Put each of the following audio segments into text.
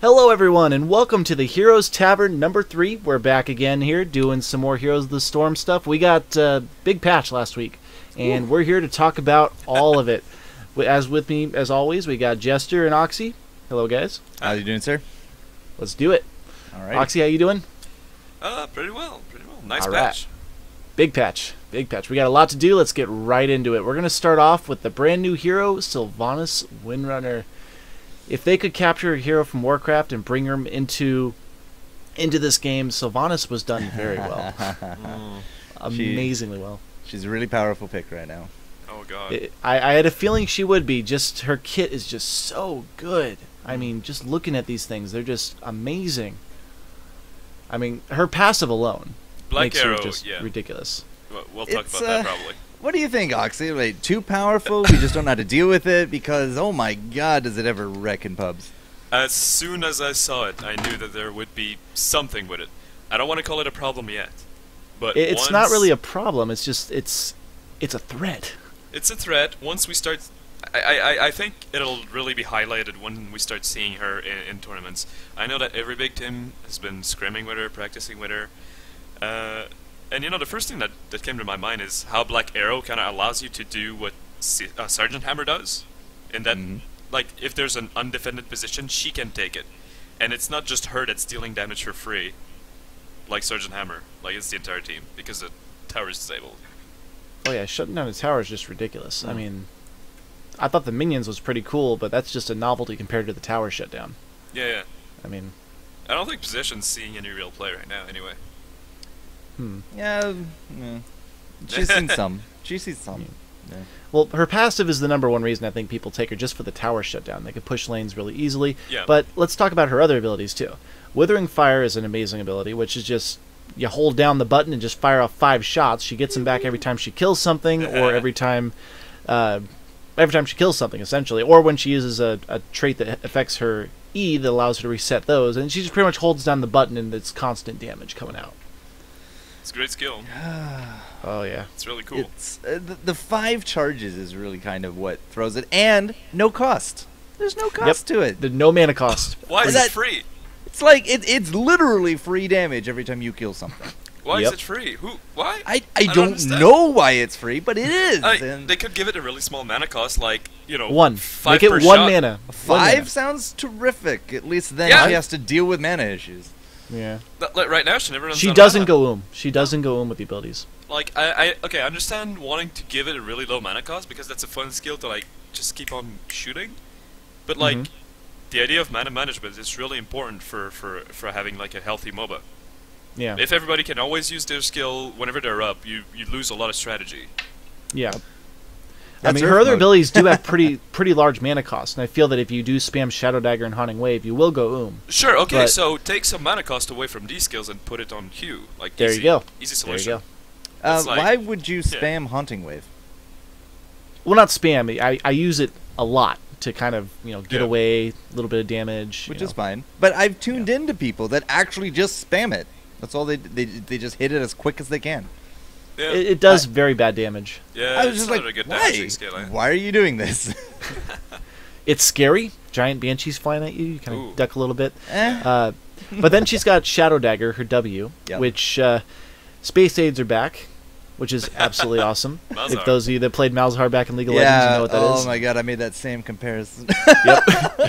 Hello everyone, and welcome to the Heroes Tavern number 3. We're back again here, doing some more Heroes of the Storm stuff. We got big patch last week, and we're here to talk about all of it. As with me, as always, we got Jester and Oxy. Hello, guys. How you doing, sir? Let's do it. All right. Oxy, how you doing? Pretty well. Nice all patch. Right. Big patch. Big patch. We got a lot to do. Let's get right into it. We're going to start off with the brand new hero, Sylvanas Windrunner. If they could capture a hero from Warcraft and bring her into this game, Sylvanas was done very well. Amazingly well. She's a really powerful pick right now. Oh, God. I had a feeling she would be. Just her kit is just so good. I mean, just looking at these things, they're just amazing. I mean, her passive alone makes her just ridiculous. We'll talk about that probably. What do you think, Oxy? Like, too powerful? We just don't know how to deal with it? Because, oh my god, does it ever wreck in pubs. As soon as I saw it, I knew that there would be something with it. I don't want to call it a problem yet. But it's not really a problem. It's just, it's a threat. It's a threat. Once we start... I think it'll really be highlighted when we start seeing her in tournaments. I know that every big team has been scrimming with her, practicing with her. And you know, the first thing that came to my mind is how Black Arrow kind of allows you to do what Sergeant Hammer does. In that, like, if there's an undefended position, she can take it. And it's not just her that's dealing damage for free, like Sergeant Hammer. Like, it's the entire team, because the tower is disabled. Oh yeah, shutting down the tower is just ridiculous. I mean, I thought the minions was pretty cool, but that's just a novelty compared to the tower shutdown. Yeah. I mean... I don't think Possession's seeing any real play right now, anyway. Yeah, she's seen some. She's seen some. Yeah. Well, her passive is the #1 reason I think people take her, just for the tower shutdown. They can push lanes really easily. Yeah. But let's talk about her other abilities too. Withering Fire is an amazing ability, which is just you hold down the button and just fire off 5 shots. She gets them back every time she kills something, or every time she kills something, essentially, or when she uses a trait that affects her E that allows her to reset those, and she just pretty much holds down the button and it's constant damage coming out. It's a great skill. Oh yeah, it's really cool. It's the 5 charges is really kind of what throws it, and no cost. There's no cost to it. There's no mana cost. Why is it free? It's like it's literally free damage every time you kill something. Why is it free? Who? Why? I don't know why it's free, but it is. They could give it a really small mana cost, like, you know, 1. 5 Make it per 1 shot. mana. 5 sounds terrific. At least then she has to deal with mana issues. Yeah. Like right now, she never runs. She doesn't go She doesn't go with the abilities. Like I understand wanting to give it a really low mana cost because that's a fun skill to like just keep on shooting, but like the idea of mana management is really important for having like a healthy MOBA. Yeah. If everybody can always use their skill whenever they're up, you lose a lot of strategy. Yeah. I mean, her other abilities do have pretty large mana cost, and I feel that if you do spam Shadow Dagger and Haunting Wave, you will go Sure, okay, so take some mana cost away from these skills and put it on Q. Like, there you go. Easy solution. There you go. Why would you spam Haunting Wave? Well, not spam. I use it a lot to kind of, get away, a little bit of damage. Which is fine. But I've tuned into people that actually just spam it. That's all they just hit it as quick as they can. Yeah. It does very bad damage. Yeah, I was just like, why are you doing this? It's scary. Giant banshees flying at you. You kind of duck a little bit. But then she's got Shadow Dagger, her W, which Space Aids are back, which is absolutely awesome. If those of you that played Malzahar back in League of Legends, you know what that is. Oh my god, I made that same comparison.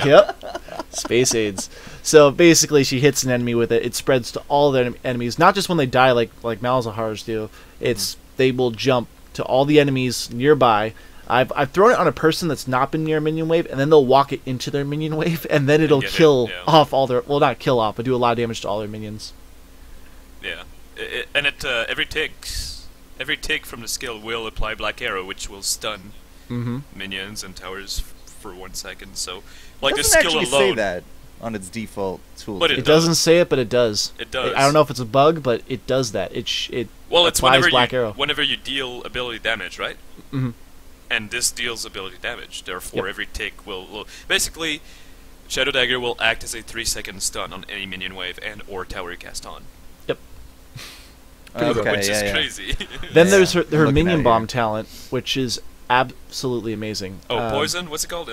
Yep. Space Aids. So basically, she hits an enemy with it. It spreads to all the enemies, not just when they die like Malzahars do. It's they will jump to all the enemies nearby. I've thrown it on a person that's not been near a minion wave, and then they'll walk it into their minion wave, and then it'll kill off all their... Well, not kill off, but do a lot of damage to all their minions. Yeah. Every tick from the skill will apply Black Arrow, which will stun minions and towers for 1 second. So, like, the skill alone... It doesn't actually say that on its default tool. But it doesn't say it, but it does. It does. I don't know if it's a bug, but it does that. It it's Arrow. whenever you deal ability damage, right? And this deals ability damage. Therefore, every tick will... Basically, Shadow Dagger will act as a 3-second stun on any minion wave and or tower you cast on. Yep. Which is crazy. Then there's her Minion Bomb talent, which is absolutely amazing. Oh, poison? What's it called?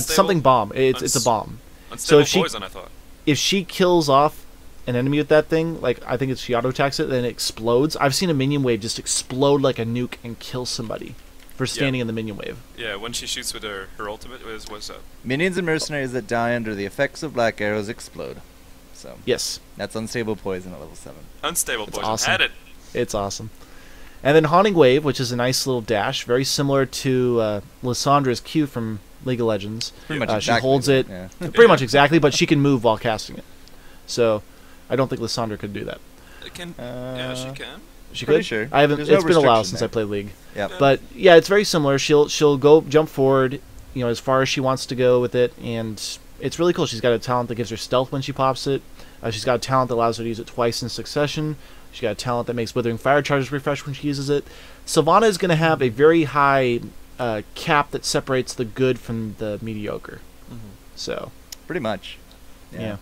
Something bomb. It's a bomb. Unstable if she- poison, I thought. If she kills off an enemy with that thing, like I think it's she auto attacks it, then it explodes. I've seen a minion wave just explode like a nuke and kill somebody for standing in the minion wave. Yeah, when she shoots with her ultimate, what's up? Minions and mercenaries that die under the effects of black arrows explode. So Yes, that's unstable poison at level 7. Unstable It's poison. awesome. Had it. it's awesome. And then Haunting Wave, which is a nice little dash, very similar to Lyssandra's Q from League of Legends. Pretty much She exactly, holds it yeah. pretty much exactly, but she can move while casting it. So I don't think Lysandra could do that. It can. Yeah, she can. She Pretty could. sure. I haven't. There's no It's been a while restriction since there. I played League. Yep. But yeah, it's very similar. She'll go jump forward, as far as she wants to go with it, and it's really cool. She's got a talent that gives her stealth when she pops it. She's got a talent that allows her to use it twice in succession. She's got a talent that makes Withering Fire charges refresh when she uses it. Sylvana is going to have a very high cap that separates the good from the mediocre. So Pretty much. yeah.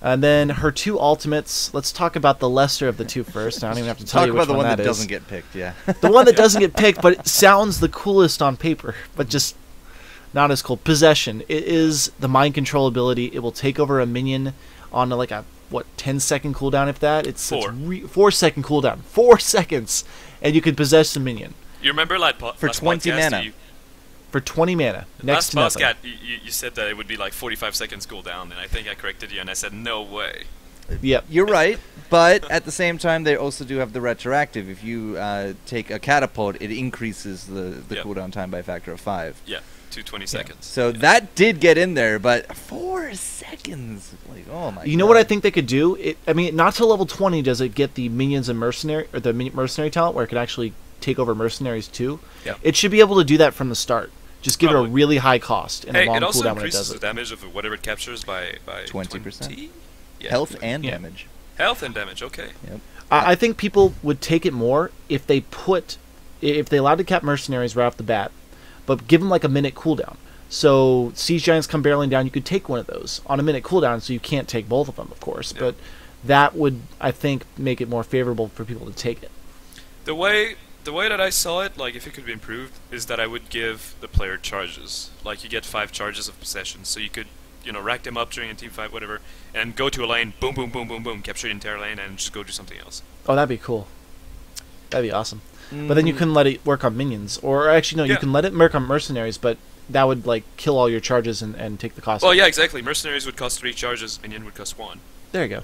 And then her two ultimates. Let's talk about the lesser of the two first. I don't even have to tell Talk you about which the one that is. doesn't get picked, yeah. The one that doesn't get picked, but it sounds the coolest on paper, but just not as cool. Possession. It is the mind control ability. It will take over a minion on like a 10-second cooldown, if that. It's 4-second cooldown. 4 seconds, and you can possess the minion You remember like For 20 mana. for 20 mana. Next to last nothing. podcast, you said that it would be like 45 seconds cooldown, and I think I corrected you, and I said no way. Yep. You're right, but at the same time, they also do have the retroactive. If you take a catapult, it increases the Yep. cooldown time by a factor of 5. Yeah, 220 seconds. So that did get in there, but 4 seconds. Like, oh my You know God. what I think they could do? Not till level 20 does it get the minions and mercenary or the mercenary talent where it can actually take over mercenaries too. Yeah. It should be able to do that from the start. Just give it a Probably. really high cost and Hey, a long it also cooldown when it increases does the it. damage of whatever it captures by 20%. 20? Yeah, Health and Yeah. damage. Health and damage, okay. Yep. I think people would take it more if they allowed to cap mercenaries right off the bat, but give them like a minute cooldown. So siege giants come barreling down, you could take one of those on a minute cooldown, so you can't take both of them, of course. Yeah. But that would, I think, make it more favorable for people to take it. The way that I saw it, like if it could be improved, is that I would give the player charges. Like you get 5 charges of possession, so you could, rack them up during a team fight, whatever, and go to a lane, boom, boom, boom, boom, boom, capture the entire lane, and just go do something else. Oh, that'd be cool. That'd be awesome. But then you couldn't let it work on minions, or actually no, you Yeah. can let it work on mercenaries, but that would like kill all your charges and take the cost. Well, out. yeah, exactly. Mercenaries would cost 3 charges, minion would cost 1. There you go.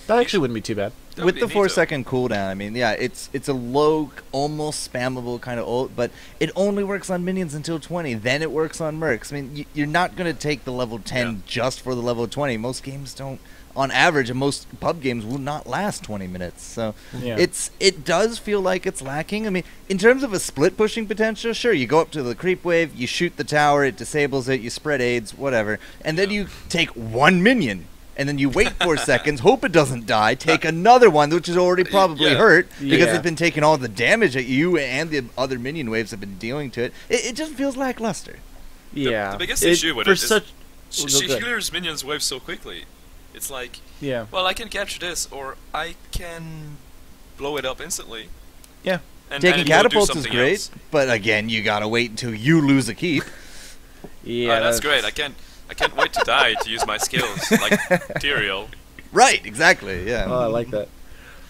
That actually wouldn't be too bad. That With would the be 4 neat, though. second cooldown, I mean, yeah, it's a low, almost spammable kind of ult, but it only works on minions until 20. Then it works on mercs. I mean, you're not going to take the level 10 Yeah. just for the level 20. Most games don't, on average, and most pub games will not last 20 minutes. So Yeah. it does feel like it's lacking. I mean, in terms of a split pushing potential, sure, you go up to the creep wave, you shoot the tower, it disables it, you spread aids, whatever, and then you take one minion. And then you wait 4 seconds, hope it doesn't die, take another one, which is already probably Yeah. hurt, because Yeah. it's been taking all the damage that you and the other minion waves have been dealing to it. It just feels lackluster. Yeah. The biggest issue with for it is such. She Good. clears minions' waves so quickly. It's like, Yeah. well, I can capture this, or I can blow it up instantly. Yeah. And Taking and go do catapults is something great, else. but again, you gotta wait until you lose a keep. Yeah. That's great. I can't wait to die to use my skills, like Tyrael. Right, exactly, yeah. Oh, I like that.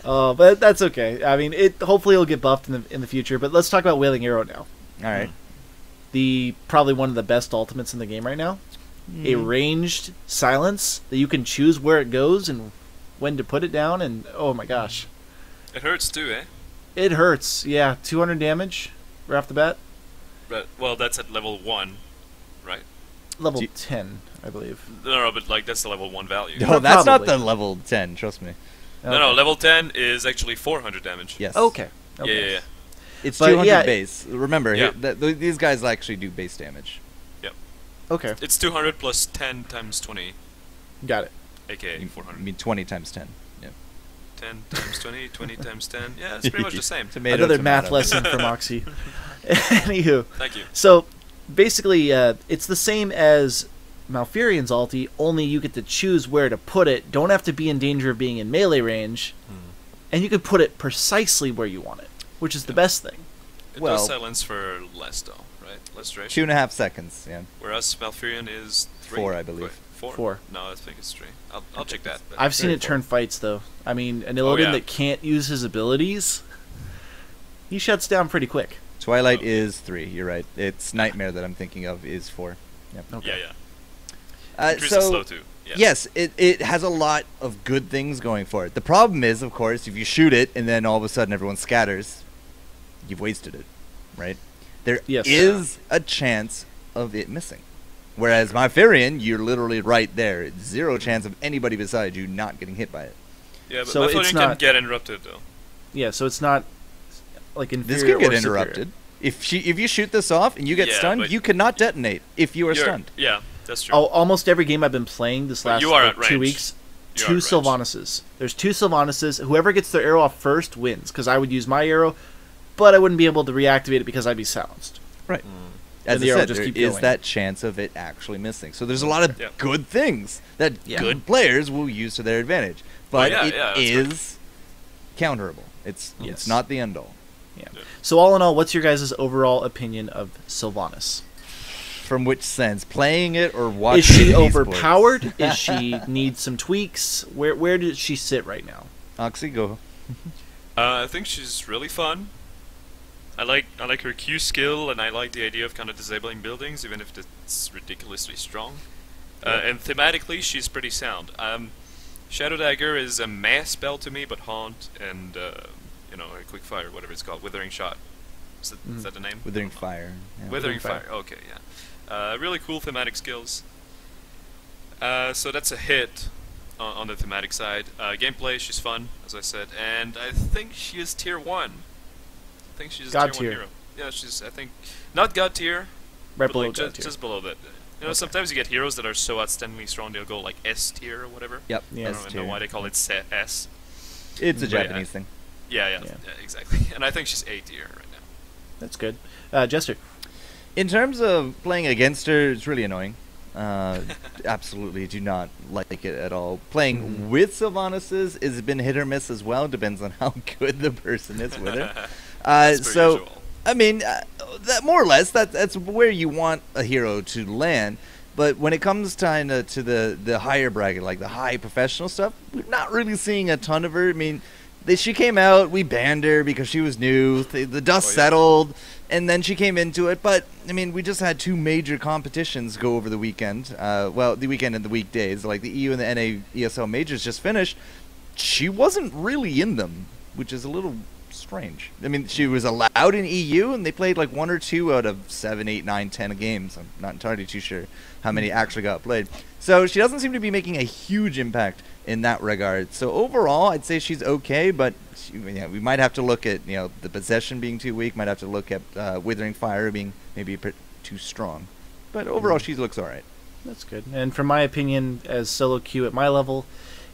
But that's okay. I mean, hopefully it'll get buffed in the future. But let's talk about Wailing Arrow now. Alright. The probably one of the best ultimates in the game right now. A ranged silence that you can choose where it goes and when to put it down. And oh my gosh, It hurts too, eh? it hurts. Yeah, 200 damage right off the bat. But well, that's at level 1, right? Level Do you- 10, I believe. No, but like that's the level 1 value. No, that's not Probably. the level 10, trust me. No, level 10 is actually 400 damage. Yes. Okay. Yeah. It's But 200 yeah, base. Remember, Yeah. these guys actually do base damage. Okay. It's 200 plus 10 times 20, Got it. aka I 400. mean, 20 times 10. Yeah. 10 times 20, 20 times 10. Yeah, it's pretty much the same. Tomato, Another tomato. math lesson from Moxie. Anywho, Thank you. so basically, it's the same as Malfurion's ulti, only you get to choose where to put it. Don't have to be in danger of being in melee range, and you can put it precisely where you want it, which is the best thing. It Well- does silence for less though, right? Less duration. 2.5 seconds, yeah. Whereas Malfurion is 3? 4, I believe. Wait, 4? 4. No, I think it's 3. I'll check that. But I've seen it 4. turn fights, though. I mean, an Illidan that can't use his abilities, he shuts down pretty quick. Twilight is 3, you're right. It's Nightmare that I'm thinking of is 4. Yep. Okay. Yeah. Increase is slow too. Yeah. Yes, it has a lot of good things going for it. The problem is, of course, if you shoot it and then all of a sudden everyone scatters, you've wasted it, right? There is a chance of it missing. Whereas Myfarian, you're literally right there. Zero chance of anybody beside you not getting hit by it. Yeah, but So it's Myfarian not- can get interrupted though. Yeah, so it's not like inferior This could get or superior. interrupted. If you shoot this off and you get Yeah, stunned, but- you cannot detonate if you are stunned. Yeah, that's true. Oh, almost every game I've been playing this But last you are like, at 2 range. weeks, You are 2 at range. Sylvanas. There's 2 Sylvanas. Whoever gets their arrow off first wins, because I would use my arrow, but I wouldn't be able to reactivate it because I'd be silenced. Right. Mm. As And I the arrow said, just there keep is going. that chance of it actually missing. So there's a lot of Yeah. good things that Yeah. good players will use to their advantage. But yeah, it that's is counterable. It's Yes. not the end all. Yeah. Yeah. So all in all, what's your guys' overall opinion of Sylvanas? From which sense? Playing it or watching Is she esports? overpowered? Is she need some tweaks? Where does she sit right now? Oxy, go. I think she's really fun. I like her Q skill, and I like the idea of kind of disabling buildings, even if it's ridiculously strong. And thematically, she's pretty sound. Shadow Dagger is a mass spell to me, but Haunt and a Quick Fire, whatever it's called, Withering Shot. Is that the name? Withering Fire. Yeah. Withering Fire. Fire. Okay, yeah. Really cool thematic skills. So that's a hit on the thematic side. Gameplay, she's fun, as I said, and I think she is tier 1. I think she's God a tier tier. 1 hero. Yeah, she's, I think, not God tier, Right but below like God tier. just below that. Okay. Sometimes you get heroes that are so outstandingly strong they'll go like S tier or whatever. Yep. Yeah. I S don't tier. know why they call it S. It's a But yeah. Japanese thing. Yeah, exactly. And I think she's A tier right now. That's good. Jester. In terms of playing against her, it's really annoying. Absolutely do not like it at all. Playing with Sylvanas has been hit or miss as well. Depends on how good the person is with her. That's per So, usual. I mean, that more or less, that's where you want a hero to land. But when it comes time to the higher bracket, like the high professional stuff, we're not really seeing a ton of her. I mean, she came out, we banned her because she was new. The dust settled, and then she came into it. But, I mean, we just had 2 major competitions go over the weekend. Well, the weekend and the weekdays. Like the EU and the NA ESL majors just finished. She wasn't really in them, which is a little strange. I mean, she was allowed in EU, and they played like 1 or 2 out of 7, 8, 9, 10 games. I'm not entirely too sure how many actually got played. So she doesn't seem to be making a huge impact in that regard. So overall, I'd say she's okay, but we might have to look at the possession being too weak. Might have to look at Withering Fire being maybe a bit too strong. But overall, she looks all right. That's good. And from my opinion, as solo queue at my level,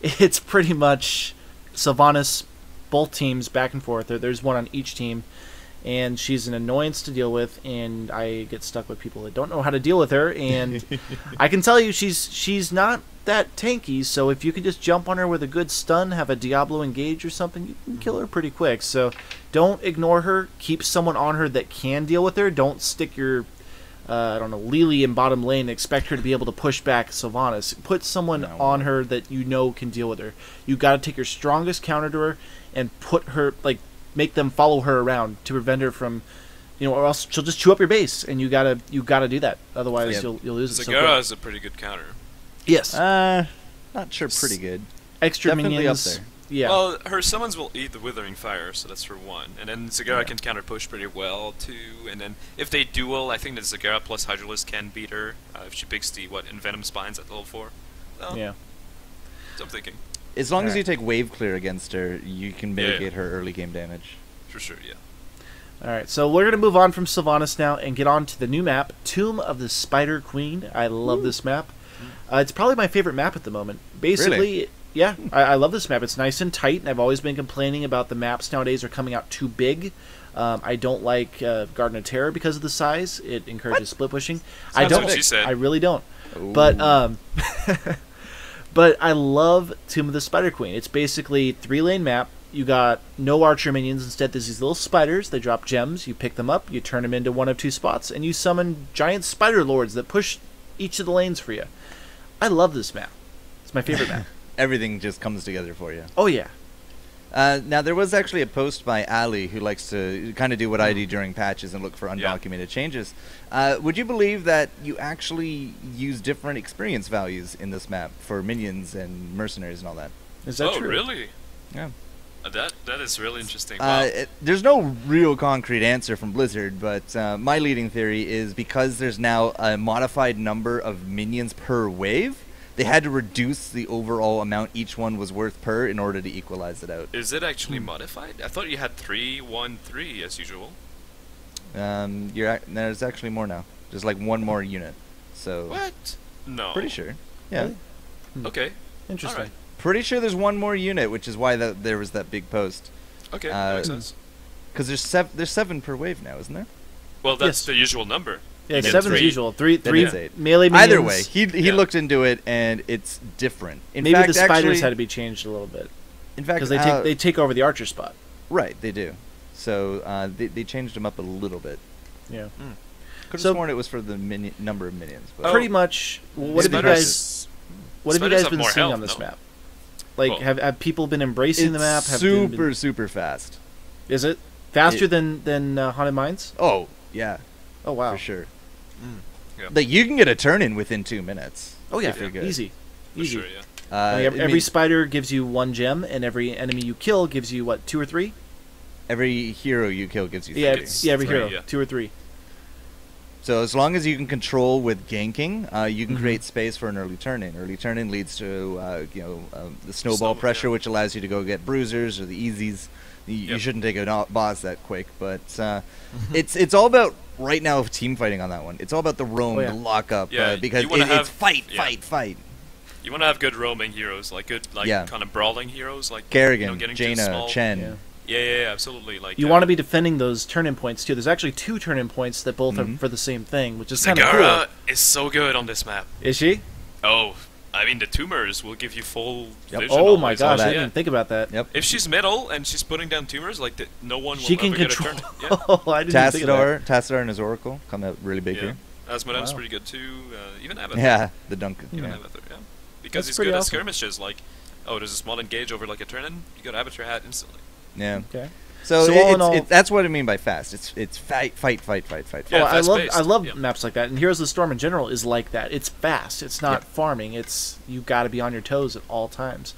it's pretty much Sylvanas, both teams back and forth. There's one on each team, and she's an annoyance to deal with, and I get stuck with people that don't know how to deal with her. And I can tell you, she's not that tanky. So if you can just jump on her with a good stun, have a Diablo engage or something, you can kill her pretty quick. So don't ignore her. Keep someone on her that can deal with her. Don't stick your Lily in bottom lane and expect her to be able to push back Sylvanas. Put someone on her that you know can deal with her. You got to take your strongest counter to her and put her, make them follow her around to prevent her from, or else she'll just chew up your base, and you gotta do that. Otherwise, you'll lose it. Zagara is a pretty good counter. Yes. Not sure. Pretty good. Extra Definitely minions. up there. Yeah. Well, her summons will eat the Withering Fire, so that's for 1. And then Zagara can counter push pretty well, too. And then if they duel, I think that Zagara plus Hydralisk can beat her if she picks the Envenom Spines at level 4. Well, yeah. So I'm thinking. As long as Alright. you take wave clear against her, you can mitigate her early game damage. For sure, yeah. All right, so we're going to move on from Sylvanas now and get on to the new map, Tomb of the Spider Queen. I love this map. It's probably my favorite map at the moment. Basically, Really? yeah, I love this map. It's nice and tight, and I've always been complaining about the maps nowadays are coming out too big. I don't like Garden of Terror because of the size. It encourages split pushing. I That's don't. what she said. I really don't. Ooh. But but I love Tomb of the Spider Queen. It's basically 3-lane map. You got no archer minions. Instead, there's these little spiders. They drop gems. You pick them up. You turn them into one of 2 spots, and you summon giant spider lords that push each of the lanes for you. I love this map. It's my favorite map. Everything just comes together for you. Oh yeah. Now, there was actually a post by Ali who likes to kind of do what I do during patches and look for undocumented changes. Would you believe that you actually use different experience values in this map for minions and mercenaries and all that? Is that true? Oh, really? Yeah. That is really interesting. Wow. There's no real concrete answer from Blizzard, but my leading theory is because there's now a modified number of minions per wave, they had to reduce the overall amount each one was worth per in order to equalize it out. Is it actually modified? I thought you had 3, 1, 3 as usual. There's actually more now. There's like one more unit. So What? No. pretty sure. Yeah. Really? Okay. Interesting. Alright. Pretty sure there's one more unit, which is why there was that big post. Okay, that makes Uh, sense. Because there's 7 per wave now, isn't there? Well, that's yes. the usual number. Yeah, Then 7's three. usual. Three Then it's 8. melee minions. Either way, he Yeah. looked into it and it's different. In Maybe fact, the spiders actually, had to be changed a little bit in fact, because they take over the archer spot. right, they do. So they changed them up a little bit. Yeah. Could have So- sworn it was for the number of minions. But Pretty much. What have you Spiders- guys? What have you spiders guys have been more seeing health, on this no? map? Like, Well- have people been embracing the map? it's Have they been- super fast. Is it faster than Haunted Mines? Oh yeah, Oh wow. for sure. Yeah. Like you can get a turn in within 2 minutes. Oh yeah, if you're good. easy. For Easy. sure, yeah. I mean, I every mean, spider gives you 1 gem, and every enemy you kill gives you what, 2 or 3? every hero you kill gives you 3. Yeah, It's every 3, hero, yeah. 2 or 3. So as long as you can control with ganking, you can Mhm. create space for an early turn-in. Early turn-in leads to the snowball pressure, yeah. which allows you to go get bruisers or the easies. You Yep. shouldn't take a boss that quick, but it's all about right now team fighting on that one. It's all about the roam, Oh, yeah. the lockup, Yeah, because you wanna it's have- fight, yeah. fight. You want to have good roaming heroes, like good, like Yeah. kind of brawling heroes, like Kerrigan, getting too Jaina, small. Chen. Yeah. Yeah, absolutely. Like You want to be defending those turn-in points too. There's actually 2 turn-in points that both Mhm. are for the same thing, which is kind of Zagara cool. is so good on this map. Is she? Oh, I mean the tumors will give you full Yep. vision. Oh my always. gosh, I that. didn't even think about that. Yep. If she's middle and she's putting down tumors, like no one will She can ever get a control. turn. Yeah. Oh, I didn't even think of that. Tassadar and his Oracle come out really big Yeah. here. Azmodan's Wow. pretty good too. Even Abathur. Yeah, the Duncan. Even Yeah. Abathur, yeah. Because That's he's pretty good at awesome. skirmishes. Like, oh, there's a small engage over like a turn-in. You got Abathur hat instantly. Yeah. Okay. So, So all in all- that's what I mean by fast. It's fight. Yeah, Oh, I love fast-paced. Yeah. maps like that, and Heroes of the Storm in general is like that. It's fast. It's not farming. It's you got to be on your toes at all times.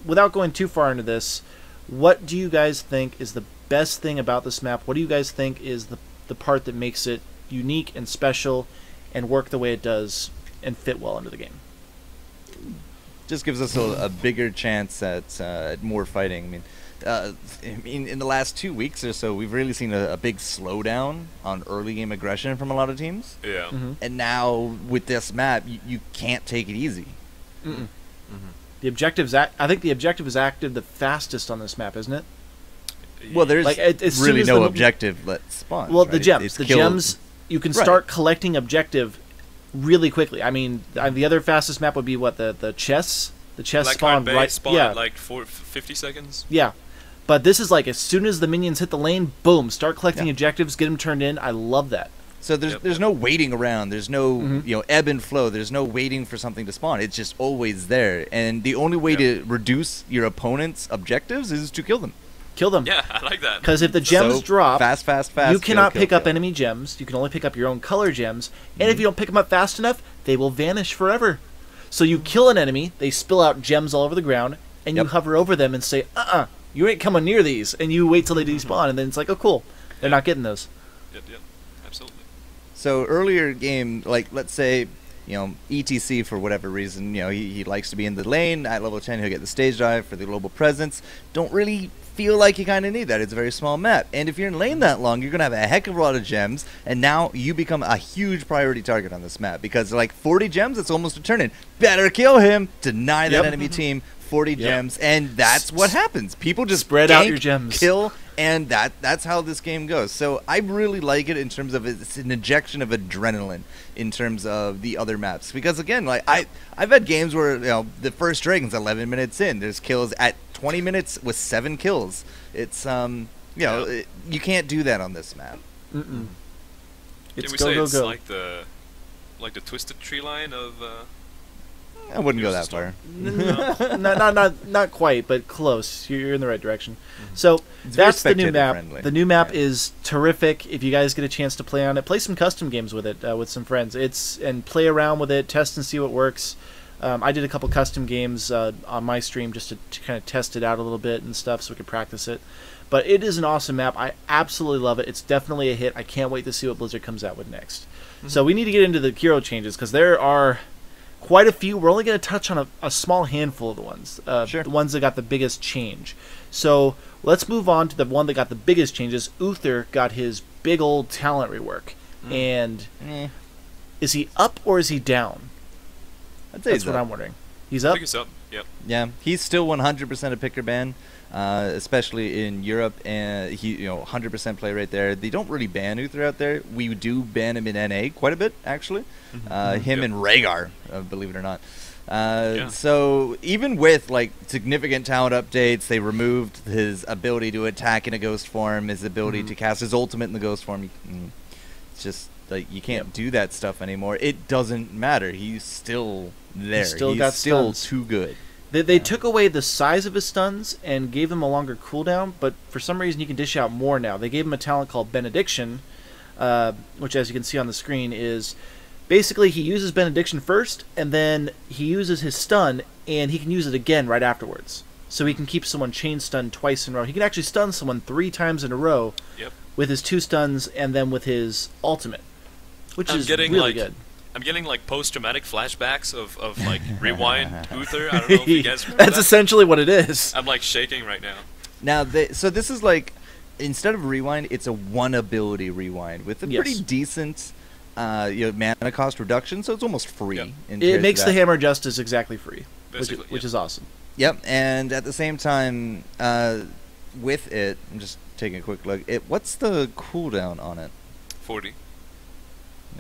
Without going too far into this, what do you guys think is the best thing about this map? What do you guys think is the part that makes it unique and special, and work the way it does and fit well into the game? Just gives us a bigger chance at more fighting. I mean, in the last 2 weeks or so, we've really seen a big slowdown on early game aggression from a lot of teams. Yeah. Mm-hmm. And now with this map, you can't take it easy. Mm-mm. The objective's I think the objective is active the fastest on this map, isn't it? Well, there's Like, as soon really as no the- objective that spawns. Well, right? the gems. It's The kill- gems, you can Right. start collecting objective really quickly. I mean, the other fastest map would be what, the chess? The chess Black spawn Card Bay right. spawn Yeah, at like 50 seconds. yeah. But this is like as soon as the minions hit the lane, boom, start collecting Yeah. objectives, get them turned in. I love that. So there's Yep. there's no waiting around. There's no Mhm. ebb and flow. There's no waiting for something to spawn. It's just always there. And the only way to reduce your opponent's objectives is to kill them. Kill them. Yeah, I like that. Because if the gems So, drop, fast, you cannot kill, pick up kill. enemy gems. You can only pick up your own color gems. And if Mhm. you don't pick them up fast enough, they will vanish forever. So you kill an enemy, they spill out gems all over the ground, and you Yep. hover over them and say, you ain't coming near these. And you wait till they despawn, and then it's like, oh, cool. They're Yeah. not getting those. Yep, absolutely. So earlier game, like let's say, ETC for whatever reason, he likes to be in the lane at level 10. He'll get the stage dive for the global presence. Don't really feel like you kind of need that. It's a very small map, and if you're in lane that long, you're gonna have a heck of a lot of gems, and now you become a huge priority target on this map because like 40 gems, it's almost a turn in. Better kill him. Deny that Yep. enemy team 40 Yep. gems, and that's what happens. People just Spread out gank, your gems. kill, and that's how this game goes. So I really like it in terms of it's an injection of adrenaline in terms of the other maps. Because again, like I've had games where the first dragon's 11 minutes in, there's kills at 20 minutes with 7 kills. It's you can't do that on this map. Mm-mm. It's Can we go, say go, it's go. like the twisted tree line of I wouldn't go Heroes that far. Not quite, but close. You're in the right direction. So It's very that's the new spectator map. friendly. The new map Yeah. is terrific. If you guys get a chance to play on it, play some custom games with it with some friends. And play around with it, test and see what works. I did a couple custom games on my stream just to kind of test it out a little bit and stuff, so we could practice it. But it is an awesome map. I absolutely love it. It's definitely a hit. I can't wait to see what Blizzard comes out with next. So we need to get into the hero changes because there are quite a few. We're only going to touch on a small handful of the ones. Sure. The ones that got the biggest change. So let's move on to the one that got the biggest changes. Uther got his big old talent rework. And is he up or is he down? I'd say That's he's what up. I'm wondering. He's I up? think it's up. Yep. Yeah, he's still 100% a picker ban, especially in Europe, and he 100% play rate there. They don't really ban Uther out there. We do ban him in NA quite a bit, actually. Him and Rhaegar, believe it or not. So even with like significant talent updates, they removed his ability to attack in a ghost form, his ability to cast his ultimate in the ghost form. It's just like you can't do that stuff anymore. It doesn't matter. He's still there. He's still too good. They took away the size of his stuns and gave him a longer cooldown, but for some reason you can dish out more now. They gave him a talent called Benediction, which as you can see on the screen is basically he uses Benediction first, and then he uses his stun, and he can use it again right afterwards. So he can keep someone chain stunned twice in a row. He can actually stun someone 3 times in a row with his 2 stuns and then with his ultimate, which is really good. I'm getting like post-traumatic flashbacks of like Rewind Uther. I don't know if you guys remember That's that. essentially what it is. I'm like shaking right now. Now, so this is like, instead of rewind, it's a 1 ability rewind with a pretty decent mana cost reduction, so it's almost free. It makes the Hammer Justice exactly free, which is awesome. Yep, and at the same time, with it, I'm just taking a quick look. What's the cooldown on it? 40.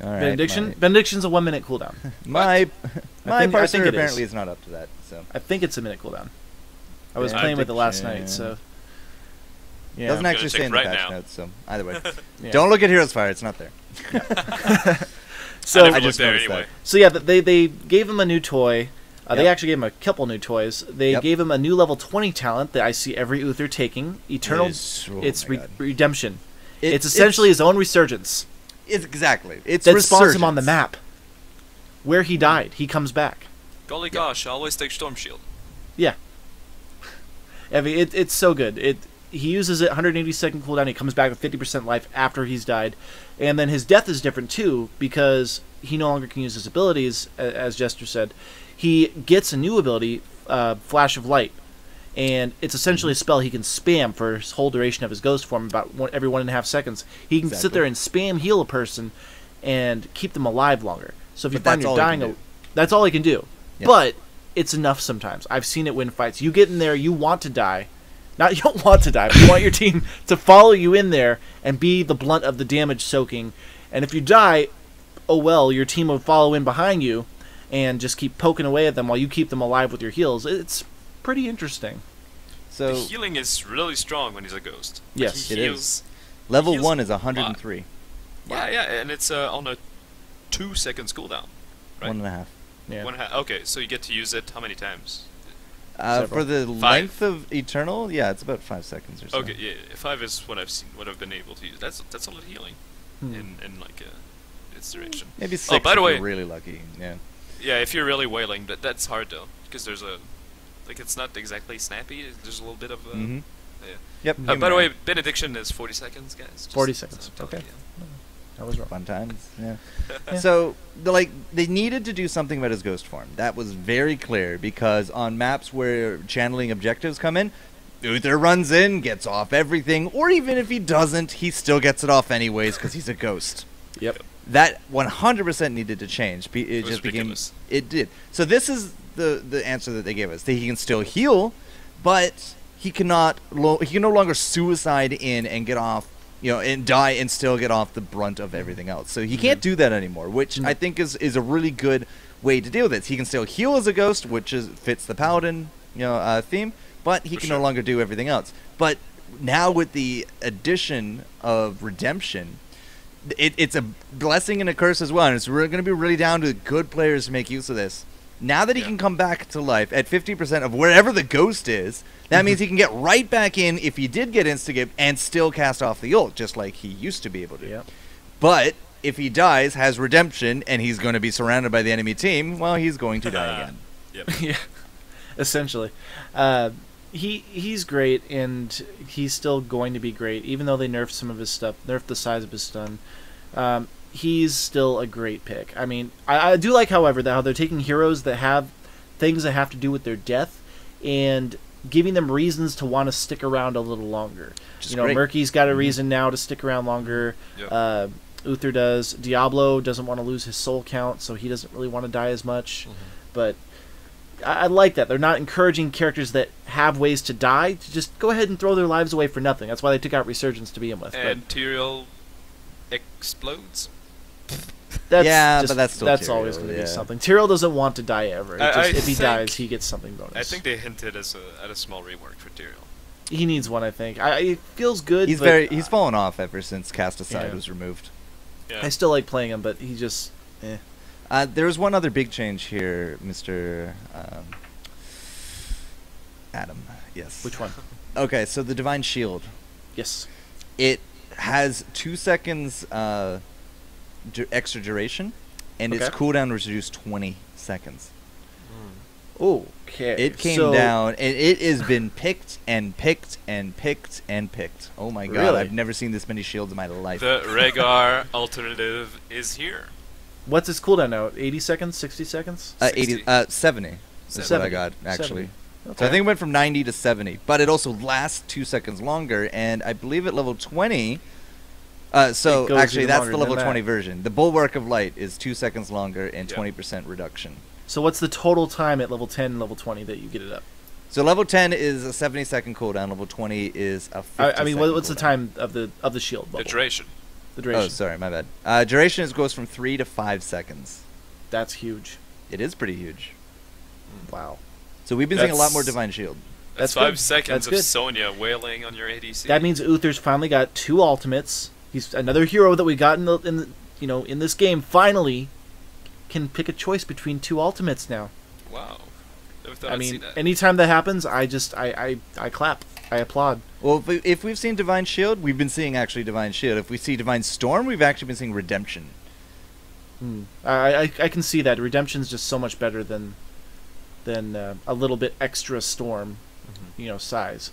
All right, Benediction's a 1-minute cooldown. my I think parser it apparently is. is not up to that. So I think it's a minute cooldown. I was playing with it last night, so yeah. Doesn't actually say in the right patch now. notes. So either way, Yeah. don't look at Heroes Fire. It's not there. So I never I just looked there noticed anyway. that. So yeah, they gave him a new toy. They actually gave him a couple new toys. They gave him a new level 20 talent that I see every Uther taking. Eternal. It's Redemption. It's essentially his own resurgence. It's exactly. It's that spawns him on the resurgence. map. Where he died, he comes back. Golly gosh, I always take Storm Shield. Yeah. I mean, it's so good. He uses it 180-second cooldown. He comes back with 50% life after he's died. And then his death is different, too, because he no longer can use his abilities, as Jester said. He gets a new ability, Flash of Light. And it's essentially a spell he can spam for his whole duration of his ghost form, about every 1.5 seconds. He can sit there and spam heal a person and keep them alive longer. So if you find you're dying, that's all he can do. Yep. But it's enough sometimes. I've seen it win fights. You get in there, you want to die. Not you don't want to die, but you want your team to follow you in there and be the blunt of the damage soaking. And if you die, oh well, your team will follow in behind you and just keep poking away at them while you keep them alive with your heals. It's pretty interesting. So the healing is really strong when he's a ghost. Yes, it is. Level 1 is 103. Yeah, and it's on a 2 seconds cooldown. Right? 1.5. Yeah. 1.5. Okay, so you get to use it how many times? For the length of Eternal, yeah, it's about 5 seconds or so. Okay, yeah, 5 is what I've seen, what I've been able to use. That's a lot of healing in like its duration. Maybe 6 by the if way, you're really lucky. Yeah. Yeah, if you're really wailing, that's hard though, because there's it's not exactly snappy. There's a little bit of yeah. Yep. By the way, Benediction is 40 seconds, guys. Just 40 seconds. Okay. Yeah. That was wrong. Fun times. Yeah. So they needed to do something about his ghost form. That was very clear because on maps where channeling objectives come in, Uther runs in, gets off everything, or even if he doesn't, he still gets it off anyways because he's a ghost. Yep. That 100% needed to change. It just became. It did. So this is the answer that they gave us. That he can still heal, but he cannot. He can no longer suicide in and get off. And die and still get off the brunt of everything else. So he can't do that anymore, which I think is a really good way to deal with this. He can still heal as a ghost, which fits the paladin theme, but he can no longer do everything else. But now with the addition of redemption, it's a blessing and a curse as well, and it's going to be really down to good players to make use of this. Now that he can come back to life at 50% of wherever the ghost is, that means he can get right back in if he did get instigate and still cast off the ult, just like he used to be able to. Yep. But if he dies, has redemption, and he's going to be surrounded by the enemy team, well, he's going to die again. Yep. Yeah, essentially. He's great, and he's still going to be great, even though they nerfed some of his stuff, nerfed the size of his stun. He's still a great pick. I mean, I do like, however, that how they're taking heroes that have things that have to do with their death and giving them reasons to want to stick around a little longer. Just you know, great. Murky's got a reason now to stick around longer. Yep. Uther does. Diablo doesn't want to lose his soul count, so he doesn't really want to die as much. But I like that. They're not encouraging characters that have ways to die to just go ahead and throw their lives away for nothing. That's why they took out Resurgence to begin with. And Tyrande explodes. That's Yeah, but that's still that's Tyrande, always going to yeah. be something. Tyrell doesn't want to die ever. If he think- dies, he gets something bonus. I think they hinted at a small rework for Tyrande. he needs one. I think it feels good. He's but he's fallen off ever since Cast Aside Yeah. was removed. Yeah. I still like playing him, but he just. There was one other big change here, Mr. Adam. Yes. Which one? Okay, so the Divine Shield. Yes. It has 2 seconds extra duration, and its Okay. cooldown was reduced 20 seconds. Okay. It came so, down, and it has been picked and picked and picked and picked. Oh my god, Really? I've never seen this many shields in my life. The Rhaegar alternative is here. What's his cooldown now? 80 seconds? 60 seconds? 80, 70 is what I 70. got, actually. 70. So I think it went from 90 to 70, but it also lasts 2 seconds longer, and I believe at level 20... so It goes actually, even that's longer the level than 20 that. version. The Bulwark of Light is 2 seconds longer and Yeah. 20% reduction. So what's the total time at level 10 and level 20 that you get it up? So level 10 is a 70-second cooldown. Level 20 is a 50 I mean, what's the time of the shield The bubble? duration. The duration. Oh, sorry, my bad. Duration goes from 3 to 5 seconds. That's huge. It is pretty huge. Wow. So we've been seeing a lot That's- more Divine Shield. That's That's 5 good. seconds That's of good. Sonya wailing on your ADC. That means Uther's finally got 2 ultimates. He's another hero that we got in this game. Finally, can pick a choice between 2 ultimates now. Wow. Never thought I I'd see mean, that. anytime that happens, I clap. I applaud. Well, if we've seen Divine Shield, we've been seeing actually Divine Shield. If we see Divine Storm, we've actually been seeing Redemption. I can see that Redemption's just so much better than a little bit extra storm, size.